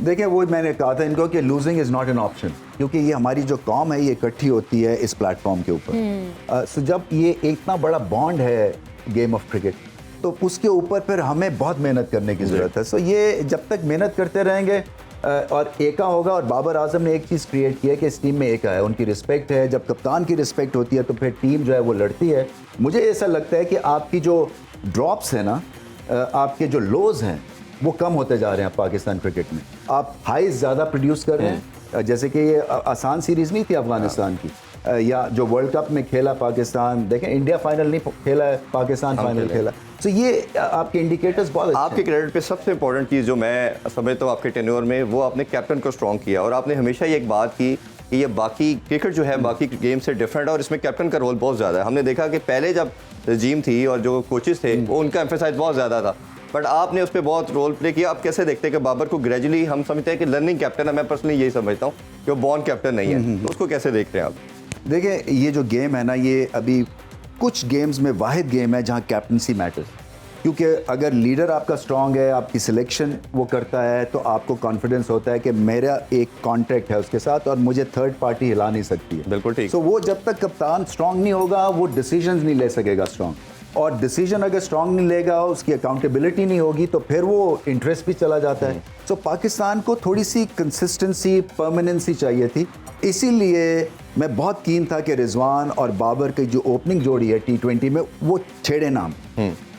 देखिए, वो मैंने कहा था इनको कि losing is not an option, क्योंकि ये हमारी जो कौम है ये इकट्ठी होती है इस प्लेटफॉर्म के ऊपर। सो जब ये इतना बड़ा बॉन्ड है गेम ऑफ क्रिकेट, तो उसके ऊपर फिर हमें बहुत मेहनत करने की ज़रूरत है। सो ये जब तक मेहनत करते रहेंगे और एका होगा, और बाबर आजम ने एक चीज़ क्रिएट की है कि इस टीम में एका है, उनकी रिस्पेक्ट है। जब कप्तान की रिस्पेक्ट होती है तो फिर टीम जो है वो लड़ती है। मुझे ऐसा लगता है कि आपकी जो ड्रॉप्स है ना, आपके जो लोज हैं वो कम होते जा रहे हैं पाकिस्तान क्रिकेट में। आप हाईज ज़्यादा प्रोड्यूस कर रहे हैं, जैसे कि ये आसान सीरीज़ नहीं थी अफगानिस्तान की, या जो वर्ल्ड कप में खेला पाकिस्तान, देखें इंडिया फाइनल नहीं खेला है, पाकिस्तान फाइनल खेला। तो ये आपके इंडिकेटर्स बहुत आपके क्रेडिट पे सबसे इंपॉर्टेंट चीज़ जो मैं समझता हूँ आपके टेन्योर में, वो आपने कैप्टन को स्ट्रॉन्ग किया, और आपने हमेशा ये एक बात की कि ये बाकी क्रिकेट जो है बाकी गेम से डिफरेंट है और इसमें कैप्टन का रोल बहुत ज़्यादा है। हमने देखा कि पहले जब रजीम थी और जो कोचेस थे वो उनका एम्फेसाइज बहुत ज़्यादा था, बट आपने उस पर बहुत रोल प्ले किया। आप कैसे देखते हैं कि बाबर को ग्रेजुअली हम समझते हैं कि लर्निंग कैप्टन है, मैं पर्सनली यही समझता हूँ कि वो बॉर्न कैप्टन नहीं है, तो उसको कैसे देखते हैं आप? देखिए, ये जो गेम है ना, ये अभी कुछ गेम्स में वाहिद गेम है जहाँ कैप्टनसी मैटर्स, क्योंकि अगर लीडर आपका स्ट्रांग है, आपकी सिलेक्शन वो करता है, तो आपको कॉन्फिडेंस होता है कि मेरा एक कॉन्ट्रैक्ट है उसके साथ और मुझे थर्ड पार्टी हिला नहीं सकती है। बिल्कुल ठीक। सो वो जब तक कप्तान स्ट्रांग नहीं होगा वो डिसीजंस नहीं ले सकेगा स्ट्रांग, और डिसीजन अगर स्ट्रांग नहीं लेगा, उसकी अकाउंटेबिलिटी नहीं होगी, तो फिर वो इंटरेस्ट भी चला जाता है। सो पाकिस्तान को थोड़ी सी कंसिस्टेंसी, परमानेंसी चाहिए थी, इसीलिए मैं बहुत कीन था कि रिजवान और बाबर की जो ओपनिंग जोड़ी है T20 में वो छेड़े नाम,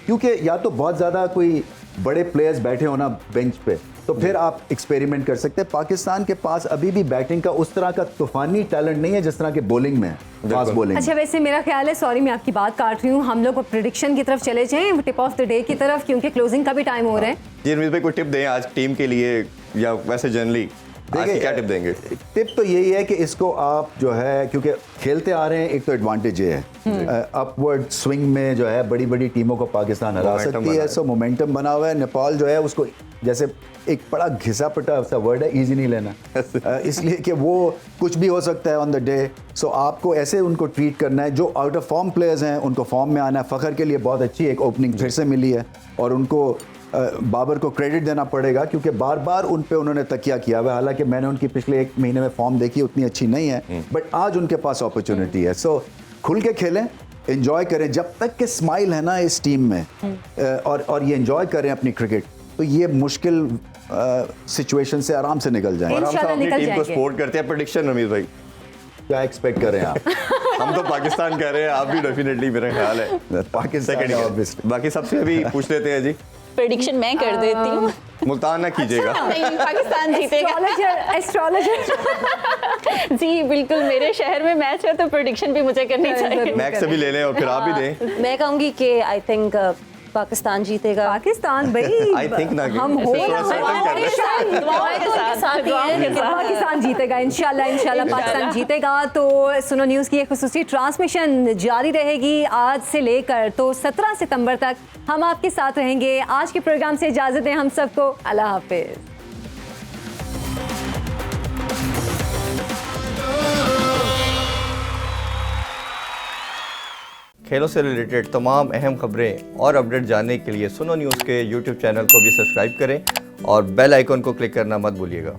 क्योंकि या तो बहुत ज़्यादा कोई बड़े प्लेयर्स बैठे हो ना बेंच पे, तो फिर आप एक्सपेरिमेंट कर सकते हैं। पाकिस्तान के पास अभी भी बैटिंग का उस तरह का तूफानी टैलेंट नहीं है जिस तरह के बॉलिंग में है, फास्ट बॉलिंग। अच्छा, वैसे मेरा ख्याल है, सॉरी मैं आपकी बात काट रही हूँ, हम लोग प्रेडिक्शन की तरफ चले जाएं, टिप ऑफ द डे की तरफ, क्योंकि क्लोजिंग का भी टाइम हो रहा है। जी रमीज भाई, कोई टिप दें आज टीम के लिए, या वैसे जनरली क्या टिप देंगे? टिप तो यही है कि इसको आप जो है, क्योंकि खेलते आ रहे हैं, एक तो एडवांटेज ये है अपवर्ड स्विंग में जो है बड़ी बड़ी टीमों को पाकिस्तान हरा सकती है। सो मोमेंटम बना हुआ है। नेपाल जो है उसको, जैसे एक बड़ा घिसा पिटा सा वर्ड है, इजी नहीं लेना इसलिए कि वो कुछ भी हो सकता है ऑन द डे। सो आपको ऐसे उनको ट्रीट करना है। जो आउट ऑफ फॉर्म प्लेयर्स हैं उनको फॉर्म में आना है। फ़खर के लिए बहुत अच्छी एक ओपनिंग फिर से मिली है, और उनको बाबर को क्रेडिट देना पड़ेगा क्योंकि बार बार उन पे उन्होंने तकिया किया हुआ है। हालांकि मैंने उनकी पिछले 1 महीने में फॉर्म देखी, उतनी अच्छी नहीं है, बट आज उनके पास अपॉर्चुनिटी है। सो खुल के खेलें, एंजॉय करें, जब तक कि स्माइल है ना इस टीम में, और ये एंजॉय करें अपनी क्रिकेट, तो ये मुश्किल सिचुएशन से आराम से निकल जाएंगे। और हम सब अपनी टीम को सपोर्ट करते हैं। प्रेडिक्शन रमीज भाई? क्या एक्सपेक्ट कर रहे हैं आप? हम तो पाकिस्तान कह रहे हैं, आप भी डेफिनेटली मेरा ख्याल है पाकिस्तान सेकंड है, है। obviously। बाकी सबसे अभी पूछ लेते हैं जी, प्रेडिक्शन मैं कर देती हूँ। मुल्तान ना कीजिएगा। नहीं, पाकिस्तान जीतेगा। एस्ट्रोलॉजर जी बिल्कुल, मेरे शहर में मैच है तो प्रेडिक्शन भी मुझे करनी चाहिए। मैक्स से भी ले लें और फिर आप भी दें। मैं कहूँगी कि आई थिंक पाकिस्तान जीतेगा। पाकिस्तान भाई I think ना कि हम हो ऐसे थोड़ा certain कर रहे हैं। दुआओं के साथ पाकिस्तान जीतेगा इंशाल्लाह इंशाल्लाह पाकिस्तान जीतेगा। तो सुनो न्यूज़ की एक खुसूसी ट्रांसमिशन जारी रहेगी आज से लेकर तो 17 सितंबर तक हम आपके साथ रहेंगे। आज के प्रोग्राम से इजाज़त दें हम सबको, अल्लाह हाफिज़। खेलों से रिलेटेड तमाम अहम खबरें और अपडेट जानने के लिए सुनो न्यूज़ के यूट्यूब चैनल को भी सब्सक्राइब करें और बेल आइकन को क्लिक करना मत भूलिएगा।